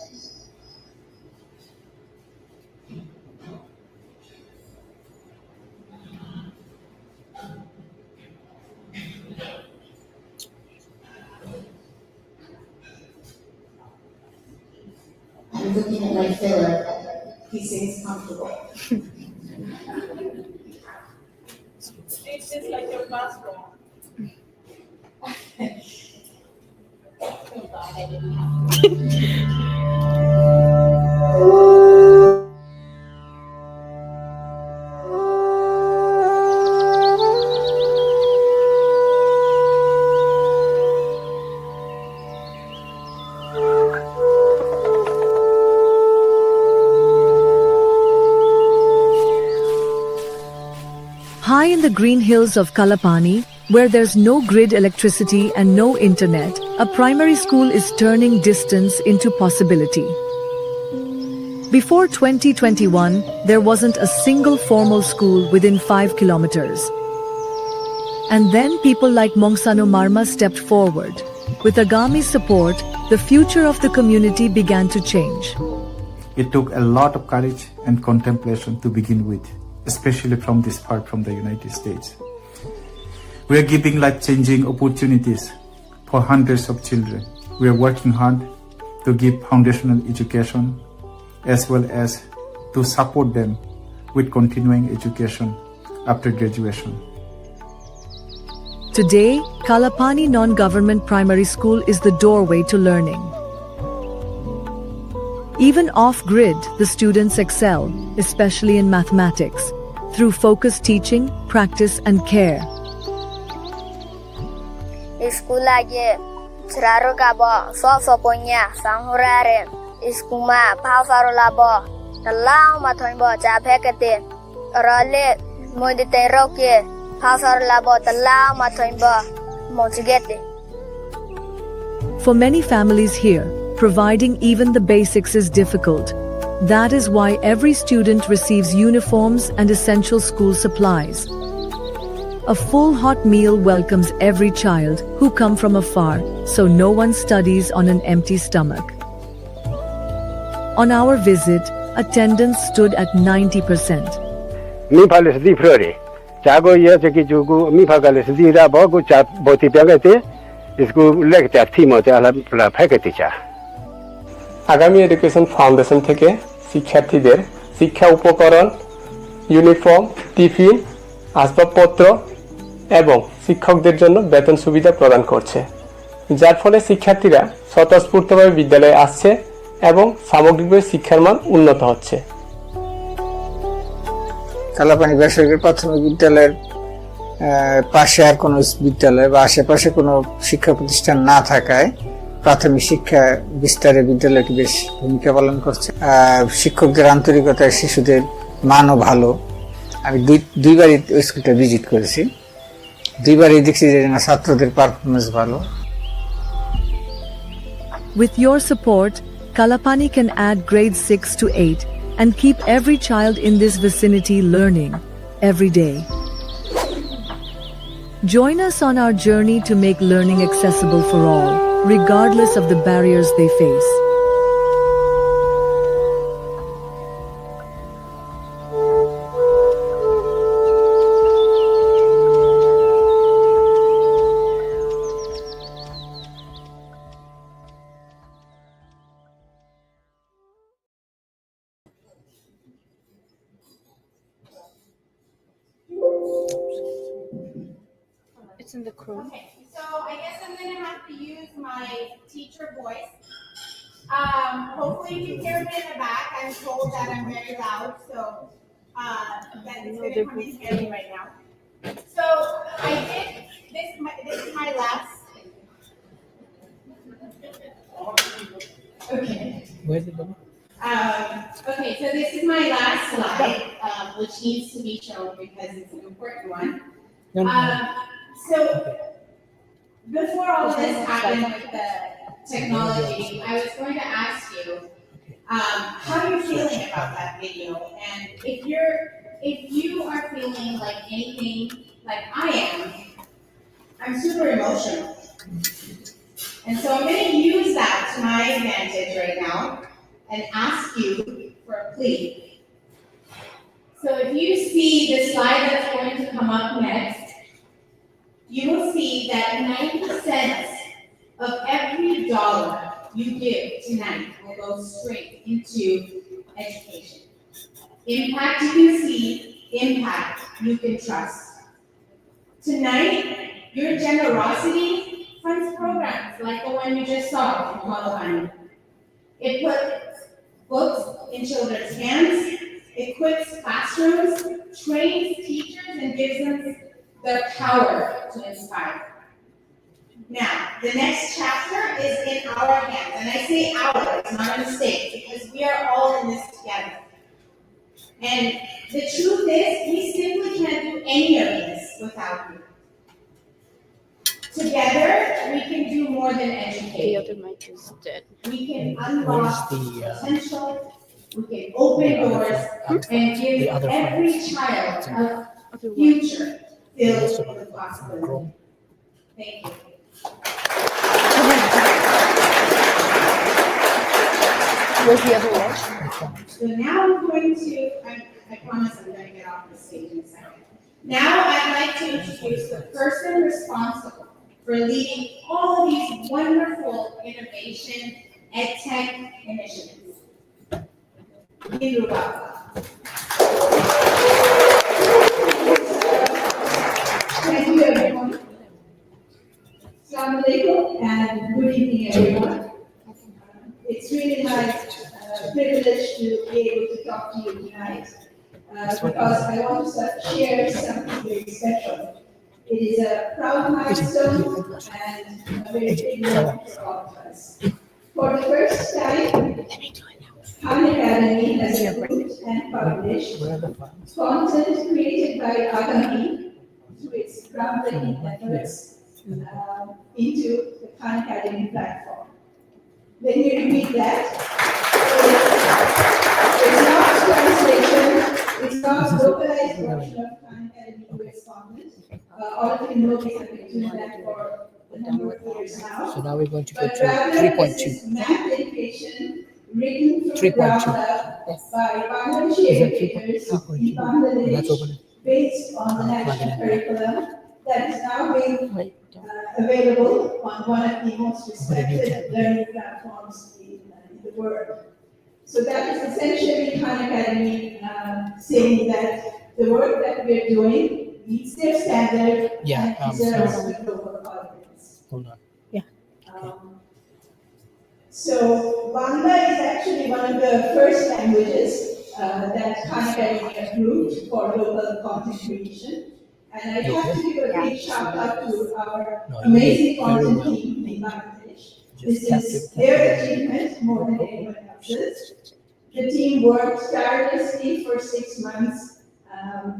I'm looking at my filler. He seems comfortable. It's just like your passport. Oh God, I didn't have High in the green hills of Kalapani, where there's no grid electricity and no internet, a primary school is turning distance into possibility. Before 2021, there wasn't a single formal school within 5 kilometers. And then people like Mongsano Marma stepped forward. With Agami's support, the future of the community began to change. It took a lot of courage and contemplation to begin with, especially from this part from the United States. We are giving life-changing opportunities for hundreds of children. We are working hard to give foundational education as well as to support them with continuing education after graduation. Today, Kalapani Non-Government Primary School is the doorway to learning. Even off-grid, the students excel, especially in mathematics, through focused teaching, practice and care. Iskulage Seraru kabo so punya sanghurare iskuma pafarulabo talau mathoimbo japekete rale modite roke pafarulabo talau mathoimbo mojigete. For many families here, providing even the basics is difficult. That is why every student receives uniforms and essential school supplies. A full hot meal welcomes every child who come from afar, so no one studies on an empty stomach. On our visit, attendance stood at 90%. Mi pales di flore. Chago ye cheki jugu mi pagales di ra bogu cha boti pagate isku lekta thimo te ala la phakati cha. আগামী education foundation থেকে শিক্ষার্থীদের শিক্ষা উপকরণ, uniform, tiffin, আসবাবপত্র এবং শিক্ষকদের জন্য বেতন সুবিধা প্রদান করছে, যার ফলে শিক্ষার্থীরা স্বতঃস্ফূর্তভাবে বিদ্যালয়ে আসছে এবং সামগ্রিকভাবে শিক্ষার মান উন্নত হচ্ছে। কালাপানি বেসরকারি প্রাথমিক বিদ্যালয়ের পাশে আর কোনো বিদ্যালয় বা আশেপাশে কোনো শিক্ষা প্রতিষ্ঠান না থাকায় প্রাথমিক শিক্ষা বিস্তারে বিদ্যালয়টি বেশ ভূমিকা পালন করছে। শিক্ষকদের আন্তরিকতায় শিশুদের মানও ভালো। আমি দুইবারই ওই স্কুলটা ভিজিট করেছি, দুইবারই দেখছি যে ছাত্রদের পারফরমেন্স ভালো। With your support, Kalapani can add grades 6 to 8 and keep every child in this vicinity learning every day. Join us on our journey to make learning accessible for all, regardless of the barriers they face. It's in the crew. Okay, so I guess I'm gonna have to use my teacher voice. Hopefully you can hear me in the back. I'm told that I'm very loud, so that it's gonna come in handy right now. So I did this. This is my last. Okay. Where's it going? Okay, so this is my last slide, which needs to be shown because it's an important one. So before all of this happened with the technology, I was going to ask you, how are you feeling about that video? And if you are feeling like anything like I am, I'm super emotional. And so I'm going to use that to my advantage right now and ask you for a plea. So if you see the slide that's going to come up next, you will see that 90 cents of every dollar you give tonight will go straight into education. Impact you can see, impact you can trust. Tonight, your generosity funds programs like the one you just saw in Colorado. It puts books in children's hands, equips classrooms, trains teachers, and gives them the power to inspire. Now, the next chapter is in our hands, and I say our, it's not a mistake, because we are all in this together. And the truth is, we simply can't do any of this without you. Together, we can do more than The educate. other mic is dead. We can unlock potential, we can open doors, and give every child a future filled with possibility. Thank you. Where's the other one? So now I'm going to, I promise I'm going to get off the stage in a second. Now I'd like to introduce the person responsible for leading all of these wonderful innovation EdTech initiatives. Niruba. Thank you, everyone. Assalamu alaikum and good evening, everyone. It's really my privilege to be able to talk to you tonight because I want to share something very special. It is a proud milestone and a very big moment for all of us. For the first time, Khan Academy has approved and published content created by Agami through its groundbreaking efforts into the Khan Academy platform. When you read that, it's not translation, it's not localized version of Khan Academy to its content. All of you know we have been doing that for a number of years now. So now we're going to go But to rather, 3.2. this is math education written from 3.2. ground up Yes. by Bangladeshi Is that educators 3.2? in Bangladesh, Let's open it. based on the national curriculum that is now being available on one of the most respected learning platforms in the world. So that is essentially Khan Academy saying that the work that we are doing meets their standard and deserves a global audience. Hold on. So Bangla is actually one of the first languages that Khan Academy approved for local content creation. And I have to give a big shout out to our amazing content team in Bangladesh. This is their achievement more than anyone else's. The team worked tirelessly for 6 months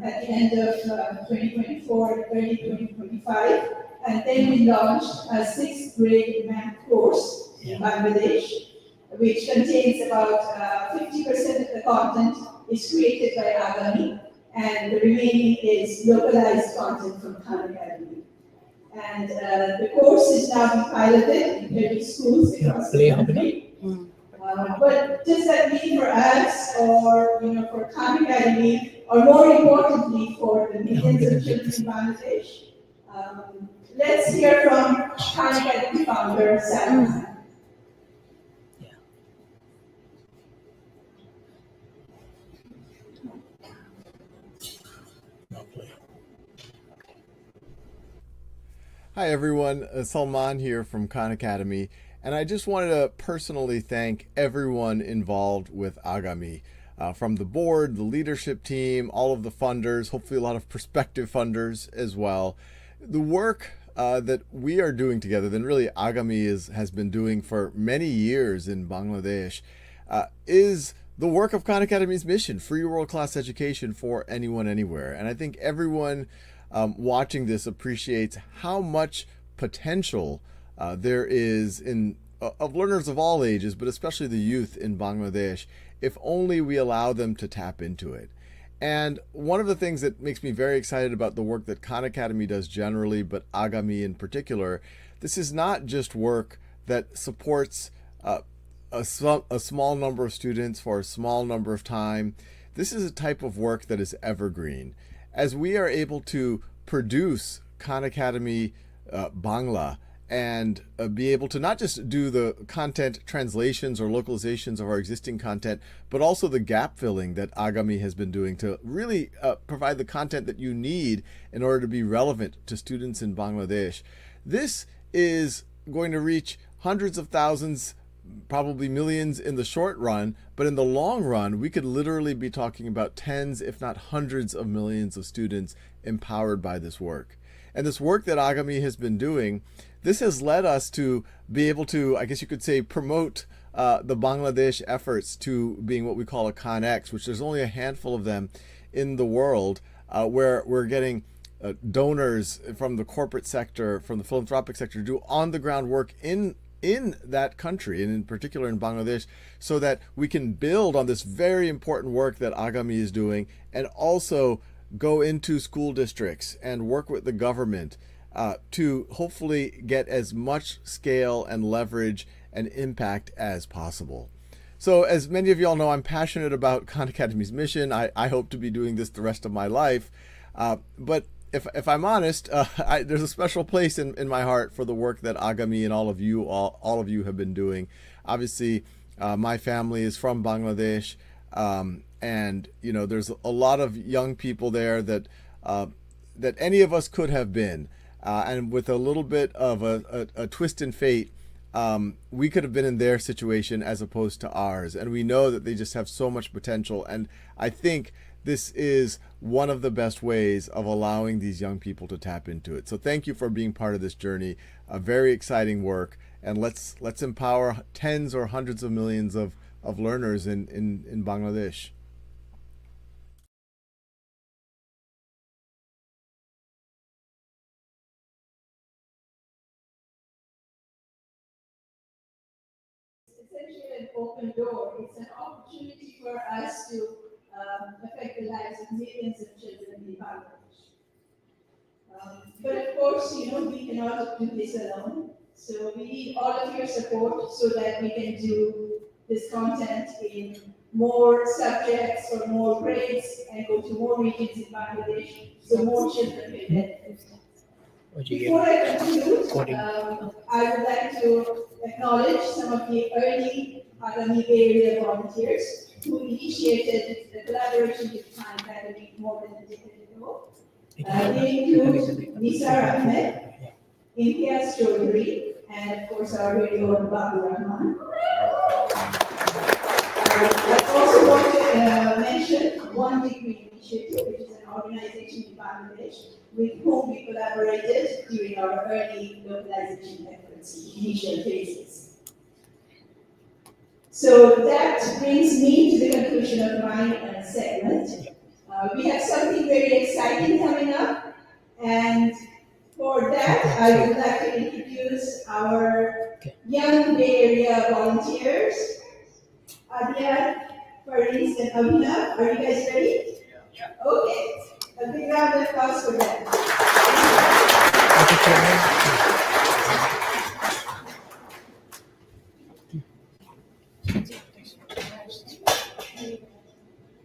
at the end of 2024, early 2025, and then we launched a 6th grade math course in Bangladesh, which contains about 50% of the content is created by Agami, and the remaining is localized content from Khan Academy. And the course is now being piloted in 30 schools across the country. But does that mean for us, or for Khan Academy, or more importantly for the millions of children in Bangladesh? Let's hear from Khan Academy founder Sam. Hi everyone, Salman here from Khan Academy, and I just wanted to personally thank everyone involved with Agami, from the board, the leadership team, all of the funders, hopefully a lot of prospective funders as well. The work that we are doing together, then really Agami has been doing for many years in Bangladesh, is the work of Khan Academy's mission, free world-class education for anyone, anywhere. And I think everyone watching this appreciates how much potential there is of learners of all ages, but especially the youth in Bangladesh, if only we allow them to tap into it. And one of the things that makes me very excited about the work that Khan Academy does generally, but Agami in particular, this is not just work that supports a small number of students for a small number of time. This is a type of work that is evergreen. As we are able to produce Khan Academy Bangla and be able to not just do the content translations or localizations of our existing content, but also the gap filling that Agami has been doing to really provide the content that you need in order to be relevant to students in Bangladesh. This is going to reach hundreds of thousands, probably millions in the short run, but in the long run, we could literally be talking about tens, if not hundreds of millions of students empowered by this work. And this work that Agami has been doing, this has led us to be able to, I guess you could say, promote the Bangladesh efforts to being what we call a Connex, which there's only a handful of them in the world, where we're getting donors from the corporate sector, from the philanthropic sector, to do on-the-ground work in that country, and in particular in Bangladesh, so that we can build on this very important work that Agami is doing, and also go into school districts and work with the government to hopefully get as much scale and leverage and impact as possible. So as many of y'all know, I'm passionate about Khan Academy's mission. I hope to be doing this the rest of my life. But if I'm honest, there's a special place in my heart for the work that Agami and all of you have been doing. Obviously, my family is from Bangladesh, and there's a lot of young people there that any of us could have been, and with a little bit of a twist in fate, we could have been in their situation as opposed to ours. And we know that they just have so much potential, and I think this is one of the best ways of allowing these young people to tap into it. So thank you for being part of this journey. A very exciting work, and let's empower tens or hundreds of millions of learners in Bangladesh. Essentially an open door. It's an opportunity for us to affect the lives of millions of children in Bangladesh. But of course, we cannot do this alone. So we need all of your support so that we can do this content in more subjects or more grades and go to more regions in Bangladesh so more children can benefit. Before I conclude, I would like to acknowledge some of the early Agami Bay Area volunteers who initiated the collaboration with Khan Academy more than a decade ago. They include Nisar Ahmed, Imtiaz Chaudhary, and of course our very own Babu Rahman. I also want to mention One Degree Initiative, which is an organization in Bangladesh with whom we collaborated during our early localization efforts, initial phases. So that brings me to the conclusion of my segment. We have something very exciting coming up, and for that, I would like to introduce our young Bay Area volunteers, Adia, Faris, and Abhinav. Are you guys ready? Yeah. Okay. A big round of applause for them.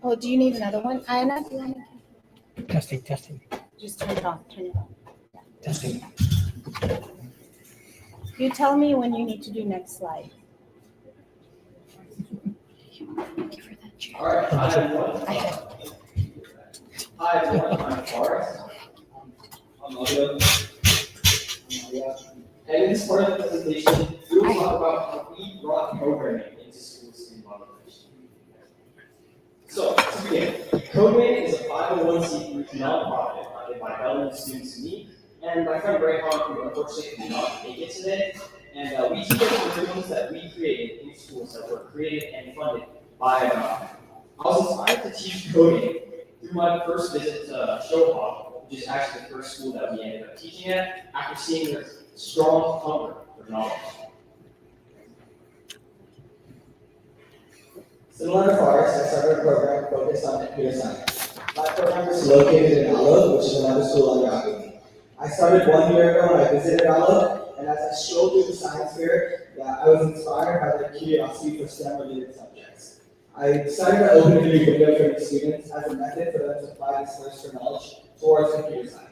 Oh, do you need another one? Anna, do you want to? Testing. Just turn it on. Yeah. Testing. You tell me when you need to do next slide. All right, hi everyone. I'm Forrest. I'm Audio. And in this part of the presentation, we will talk about how we brought programming into schools in Bangladesh. So, to begin, CodeMate is a 501c3 nonprofit funded by relevant students to me and my friend Rayhan, who unfortunately could not make it today. And we teach curriculums that we created in schools that were created and funded by Agami. I was inspired to teach coding through my first visit to Shoha, which is actually the first school that we ended up teaching at, after seeing their strong hunger for knowledge. Similar to Forrest, I started a program focused on computer science. My program is located in Alok, which is another school under Agami. I started 1 year ago when I visited Alok, and as I strolled through the science fair, I was inspired by their curiosity for STEM-related subjects. I decided to open a new window for the students as a method for them to apply this thirst for knowledge towards computer science.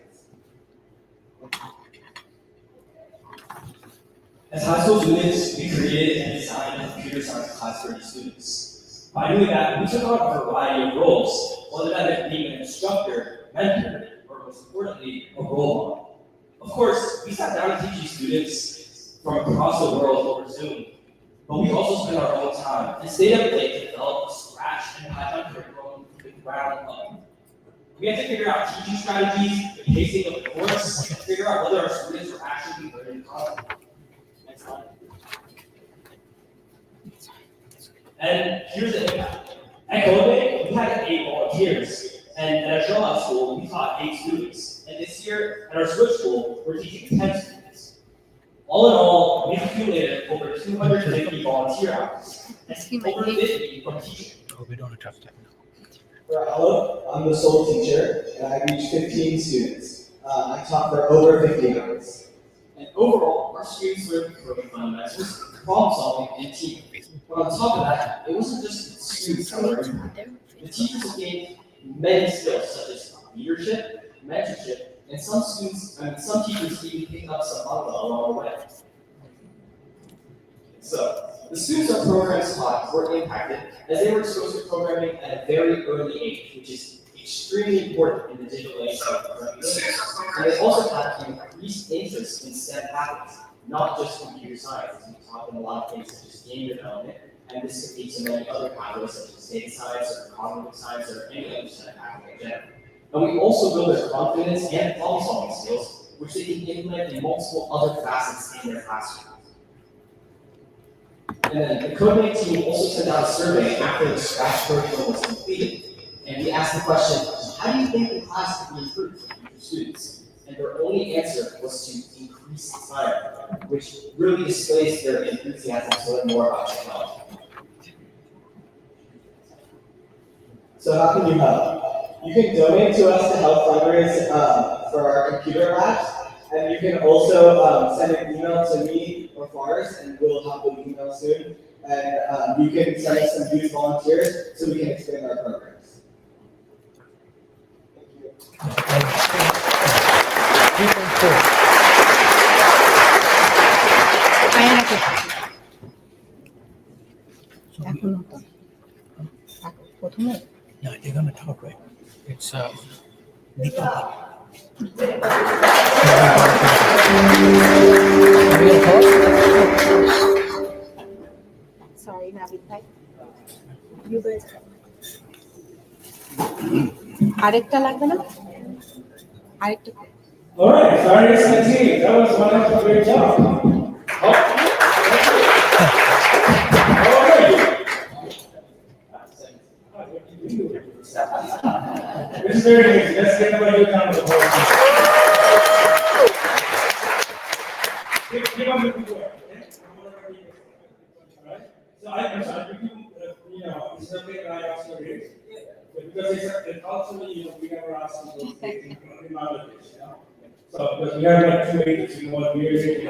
As high school students, we created and designed a computer science class for these students. By doing that, we took on a variety of roles, whether that being an instructor, mentor, or most importantly, a role model. Of course, we sat down to teach these students from across the world over Zoom, but we also spent our own time and stayed up late to develop a scratch and Python curriculum from the ground up. We had to figure out teaching strategies, the pacing of the course, and figure out whether our students were actually learning content. Next slide. And here's the impact. At COVID, we had 8 volunteers, and at our Sherlock school, we taught 8 students. And this year, at our Switch school, we're teaching 10 students. All in all, we've accumulated over 250 volunteer hours, and over 50 from teaching. Hello, I'm the sole teacher, and I reach 15 students. I taught for over 50 hours. And overall, our students learned coding fundamentals, problem solving, and teamwork. But on top of that, it wasn't just the students that were impacted. The teachers gained many skills such as leadership, mentorship, and some teachers even picked up some manga along the way. So, the students our programs taught were impacted as they were exposed to programming at a very early age, which is extremely important in the digital age of learning. And they also had increased interest in STEM pathways, not just computer science, as we talk in a lot of things such as game development, and this could lead to many other pathways such as data science or cognitive science or any other STEM pathway in general. And we also build their confidence and problem-solving skills, which they can implement in multiple other facets in their classroom. And then the CodeMate team also sent out a survey after the Scratch curriculum was completed. And we asked the question, how do you think the class could be improved for future students? And their only answer was to increase time, which really displays their enthusiasm to learn more about technology. So how can you help? You can donate to us to help fundraise for our computer labs, and you can also send an email to me or Forrest, and we'll have the email soon. And you can send us some youth volunteers so we can expand our programs. No, they're gonna talk, right? It's Sorry, Naveed bhai. You guys. আরেকটা লাগবে না? আরেকটা। All right, sorry, team. That was one of a great job. This is very easy. Let's get everybody down to the board. Give them the people. Alright? So I'm sorry, it's okay that I asked you this. Because it's culturally, we never ask people to take in Bangladesh, So, because we have like 2 ages, what we're doing.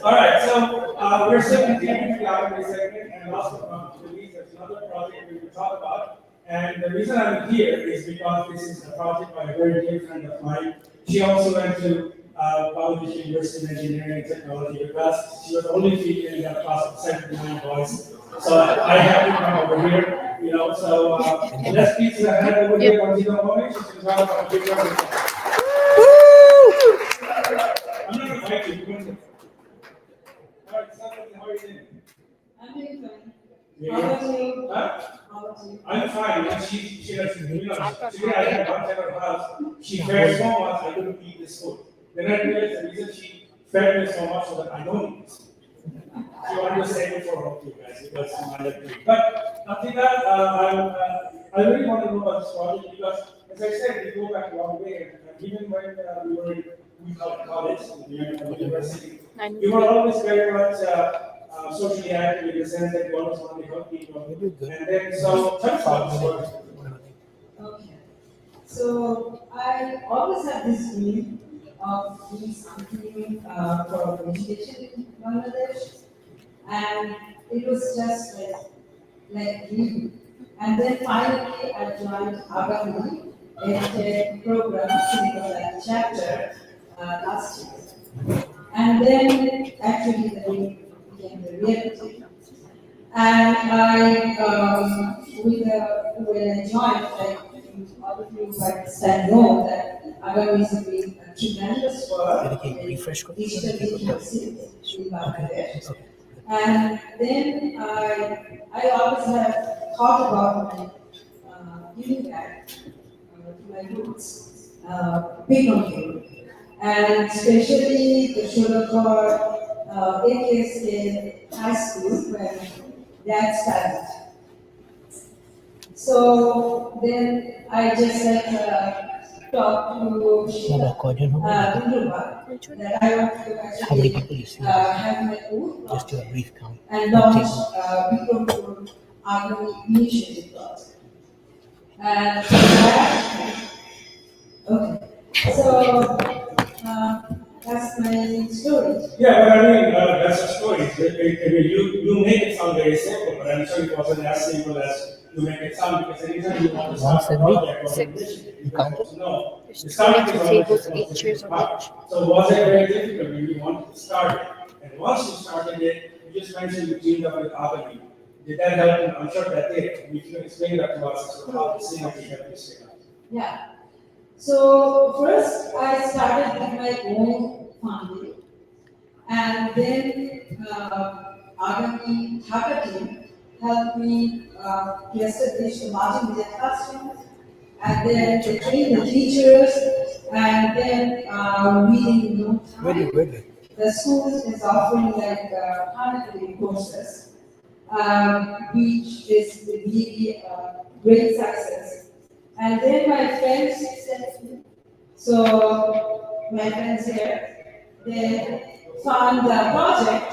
Alright, so we're still continuing the Agami segment, and last but not least, there's another project we will talk about. And the reason I'm here is because this is a project by a very dear friend of mine. She also went to Bangladesh University of Engineering and Technology with us. She was the only female in that class of 79 boys. So I have to come over here, so let's please hand over here on the moment. She's going to talk about big numbers. I'm not going to fight you. All right, how are you doing? I'm doing fine. Yeah. How about you? Huh? How about you? I'm fine. And she does, today I had to her house. She fed so much, I couldn't eat this food. Then I realized the reason she fed me so much so that I don't eat this food. She wanted to save it for her too, guys, because she wanted to. But after that, I really want to know about this project because, as I said, we go back a long way. And even when we were in college, in the university, we were always very much socially active in the sense that we always want to help people. And then, so tell us about this project. Okay. So I always have this dream of doing something for education in Bangladesh, and it was just like dream. And then finally I joined Agami, a program, chapter last year. And then actually the dream became the reality. And when I joined, like all of you might know that Agami is doing a tremendous work in digital literacy in Bangladesh. And then I always have thought about giving back to my roots, Bikram, and especially the Sholokor AKSK High School where Dad studied. So then I just talked to Vindhuba that I want to actually have my own Just do a brief count. and launch Bikram Agami initiative project. And okay, so that's my story. Yeah, but I mean, that's a story. I mean, you make it sound very simple, but I'm sure it wasn't as simple as you make it sound, because anytime you want to start a project or a mission, you have to know. The starting is always the most. So was it very difficult when you wanted to start it? And once you started it, you just mentioned you teamed up with Agami. Did that help? I'm sure that did. You can explain that to us as to how the synergy helped you stay up. Yeah. So first I started with my own family, and then Agami Dhaka team helped me to establish the multimedia classroom, and then they trained the teachers, and then within no time, the school is offering like Hanakali courses, which is really a great success. And then my friends sent me. So my friends here, they found the project,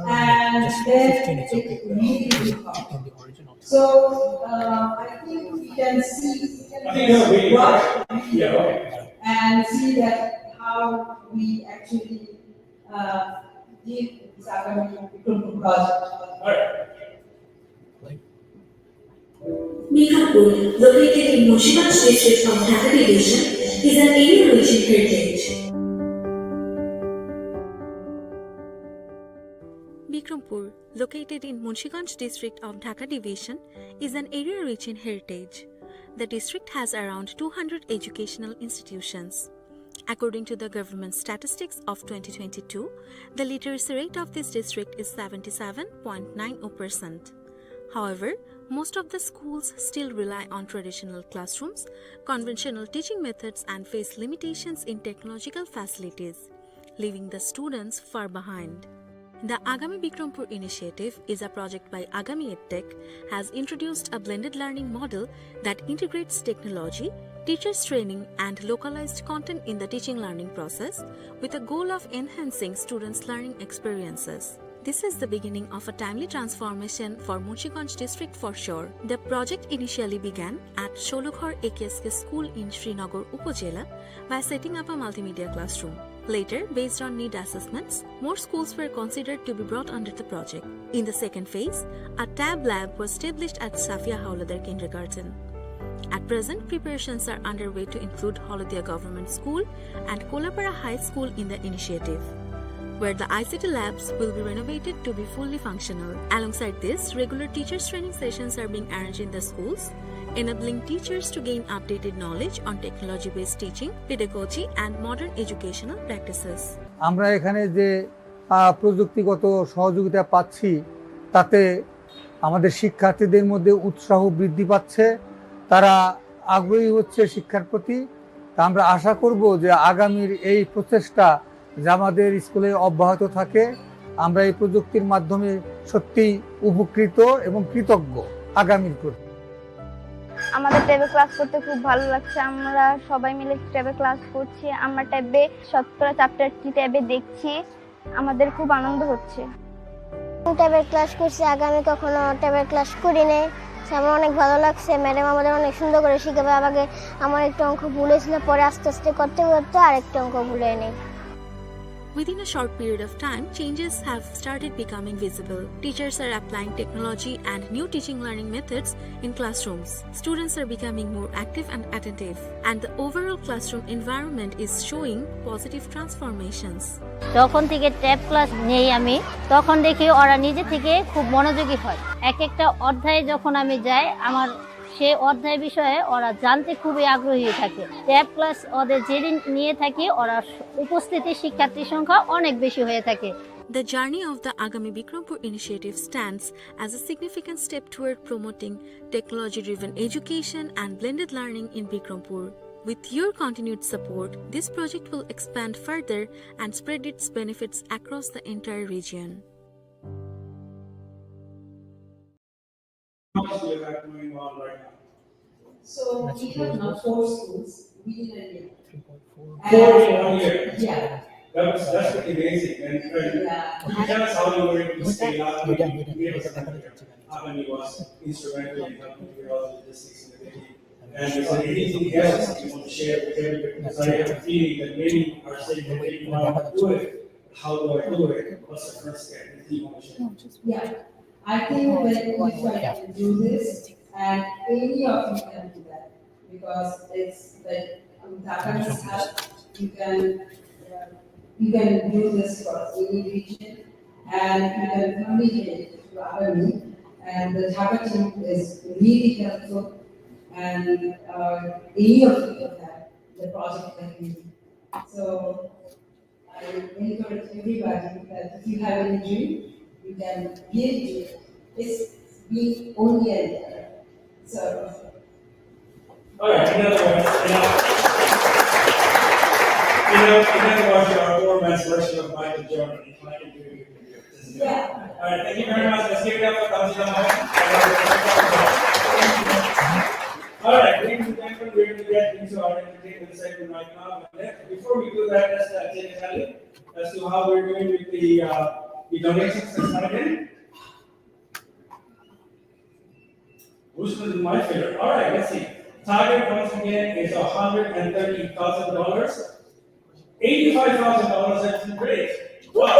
and then it really took off. So I think we can see what we do and see that how we actually did this Agami project. Bikram, located in Munshiganj district of Dhaka division, is an area-rich in heritage. Bikrampur, located in Munshiganj district of Dhaka division, is an area rich in heritage. The district has around 200 educational institutions. According to the government statistics of 2022, the literacy rate of this district is 77.90%. However, most of the schools still rely on traditional classrooms, conventional teaching methods, and face limitations in technological facilities, leaving the students far behind. The Agami Bikrampur initiative is a project by Agami EdTech, has introduced a blended learning model that integrates technology, teachers training, and localized content in the teaching learning process with a goal of enhancing students' learning experiences. This is the beginning of a timely transformation for Munshiganj district for sure. The project initially began at Sholokhor AKSK school in Srinagar Upazila by setting up a multimedia classroom. Later, based on need assessments, more schools were considered to be brought under the project. In the second phase, a tab lab was established at Shafi Hossain kindergarten. At present, preparations are underway to include Holodia Government School and Kolapara High School in the initiative, where the ICT labs will be renovated to be fully functional. Alongside this, regular teachers training sessions are being arranged in the schools, enabling teachers to gain updated knowledge on technology-based teaching, pedagogy, and modern educational practices. আমরা এখানে যে প্রযুক্তিগত সহযোগিতা পাচ্ছি তাতে আমাদের শিক্ষার্থীদের মধ্যে উৎসাহ বৃদ্ধি পাচ্ছে, তারা আগ্রহী হচ্ছে শিক্ষার প্রতি। আমরা আশা করব যে আগামীর এই প্রচেষ্টা যে আমাদের স্কুলে অব্যাহত থাকে, আমরা এই প্রযুক্তির মাধ্যমে সত্যিই উপকৃত এবং কৃতজ্ঞ আগামীর প্রতি। আমাদের ট্যাবে ক্লাস করতে খুব ভালো লাগছে, আমরা সবাই মিলে ট্যাবে ক্লাস করছি, আমরা ট্যাবে শতকরা চ্যাপ্টারটি ট্যাবে দেখছি, আমাদের খুব আনন্দ হচ্ছে। ট্যাবে ক্লাস করছি, আগামী কখনো ট্যাবে ক্লাস করি নাই, আমার অনেক ভালো লাগছে। ম্যাডাম আমাদের অনেক সুন্দর করে শিখাবে। আমাকে আমার একটা অঙ্ক ভুল হয়েছিল, পরে আস্তে আস্তে করতে করতে আরেকটা অঙ্ক ভুলে নেই। Within a short period of time, changes have started becoming visible. Teachers are applying technology and new teaching learning methods in classrooms. Students are becoming more active and attentive, and the overall classroom environment is showing positive transformations. যখন থেকে tab class নেই আমি তখন দেখি ওরা নিজে থেকে খুব মনোযোগী হয় এক একটা অধ্যায়ে যখন আমি যাই আমার সেই অধ্যায় বিষয়ে ওরা জানতে খুবই আগ্রহী থাকে ট্যাব ক্লাস ওদের যেদিন নিয়ে থাকি ওরা উপস্থিতি শিক্ষার্থীর সংখ্যা অনেক বেশি হয়ে থাকে The journey of the Agami Bikrampur initiative stands as a significant step toward promoting technology-driven education and blended learning in Bikrampur. With your continued support, this project will expand further and spread its benefits across the entire region. How much do you have going on right now? So we have now 4 schools within a year. 4 in 1 year? Yeah. That's pretty amazing. And could you tell us how you were able to scale up? Agami was instrumental in helping figure out the logistics and everything. And is there anything else that you want to share with everybody? Because I have a feeling that many are saying that they want to do it. How do I do it? What's the first step? Anything you want to share? Yeah. I think that we try to do this, and any of you can do that because it's like Agami's help. You can do this for any region, and you can communicate to Agami, and the Dhaka team is really helpful, and any of you can have the project that we need. So I encourage everybody that if you have any dream, you can really do it. It's being only a leader. So. All right, in other words, your poor man's version of Michael Jordan. If I can do it, you can do it. Yeah. All right, thank you very much. Let's give it up for Tanzila. All right, ladies and gentlemen, we're going to get into our entertainment segment right now. Before we do that, let's take a tally as to how we're doing with the donations that's coming in. Who's going to do my favorite? All right, let's see. Target once again is $130,000. $85,000 has been raised. Wow!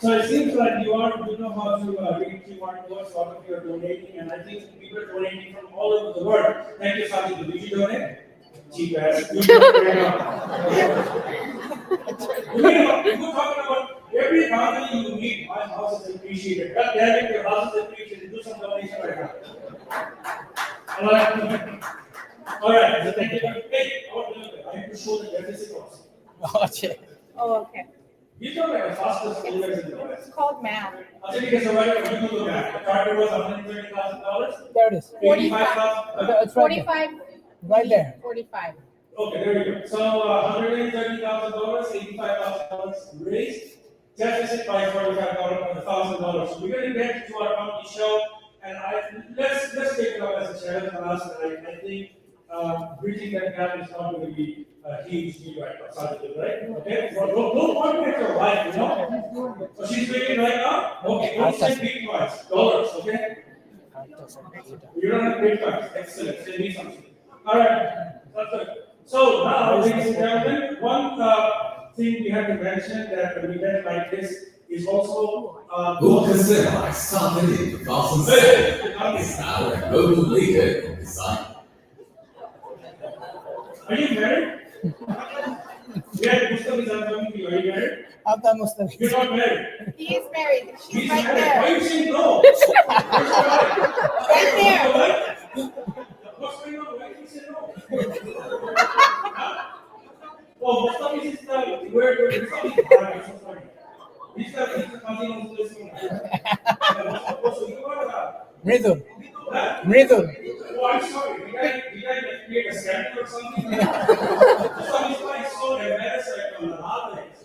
So it seems like you know how to read QR codes, all of you are donating, and I think people are donating from all over the world. Thank you, Shafi. Did you donate? Cheap ass. We're talking about every family you meet, my house is appreciated. God damn it, your house is appreciated. Do some donation right now. All right, so thank you. Hey, I have to show the deficit also. Oh, okay. These are like the fastest fingers in the West. It's called math. I'll tell you guys right now, you do the math. The target was $130,000. There it is. 85,000. It's right there. 45. Right there. 45. Okay, there you go. So $130,000, $85,000 raised. Deficit by $45,000. So we're going to get to our company show, and let's take it up as a challenge for us. And I think bridging that gap is not going to be a huge deal right now, right? Okay? Don't point at your wife, you know? So she's doing it right now? Okay, don't say big twice. Dollars, okay? You don't have big twice. Excellent. Send me something. All right. That's good. So now, ladies and gentlemen, one thing we have to mention that an event like this is also Consider something in 2007 is now a global leader in design. Are you married? Yeah, Muslim is coming to you. Are you married? I'm not Muslim. You're not married. He is married. She's He's right married. there. Why are you saying no? Right there. What's going on? Why did you say no? Oh, Muslim is the word Muslim is hard. I'm so sorry. He's the something on this one. So you are Mridul. Huh? Mridul. Oh, I'm sorry. Did I create a scandal or something? Somebody's so embarrassed like on the holidays.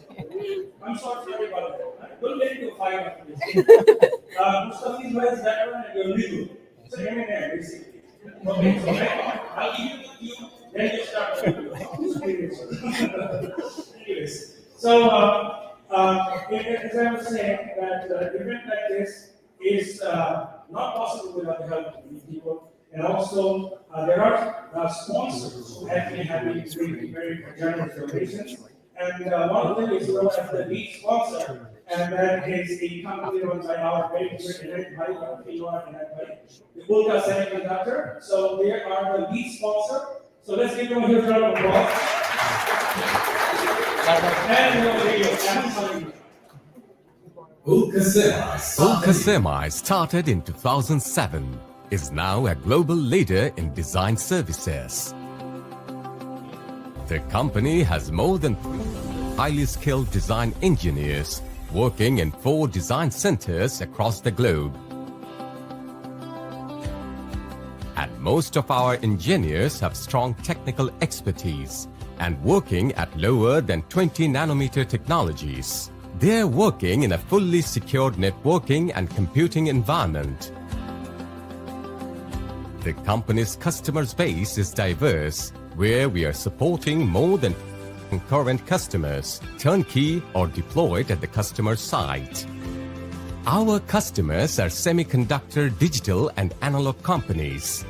I'm sorry about that. Don't get into a fight after this. Mustafi's wears that one and you're legal. So name and name, basically. Okay, so I'll give it to you, then you start with anyways. So, as I was saying, that an event like this is not possible without the help of many people. And also, there are sponsors who have been doing very generous donations. And one of them is known as the lead sponsor, and that is a company run by our very good event by the Ulka Semiconductor. So they are the lead sponsor. So let's give them a huge round of applause. Ulka Semi started in 2007, is now a global leader in design services. The company has more than 300 highly skilled design engineers working in 4 design centers across the globe. And most of our engineers have strong technical expertise and working at lower than 20 nanometer technologies. They're working in a fully secured networking and computing environment. The company's customer base is diverse, where we are supporting more than current customers, turnkey or deployed at the customer site. Our customers are semiconductor, digital and analog companies,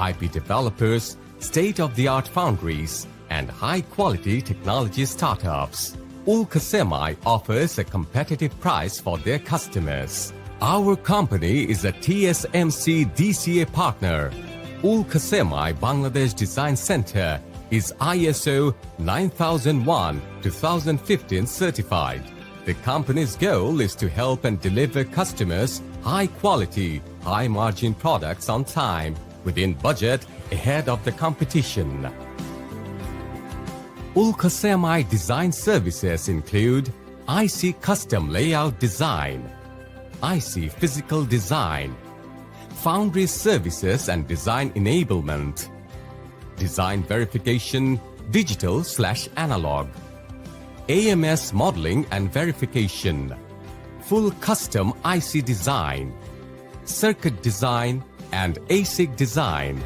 IP developers, state-of-the-art foundries, and high-quality technology startups. Ulka Semi offers a competitive price for their customers. Our company is a TSMC DCA partner. Ulka Semi Bangladesh Design Center is ISO 9001-2015 certified. The company's goal is to help and deliver customers high-quality, high-margin products on time, within budget, ahead of the competition. Ulka Semi design services include IC custom layout design, IC physical design, foundry services and design enablement, design verification, digital/analog, AMS modeling and verification, full custom IC design, circuit design and ASIC design,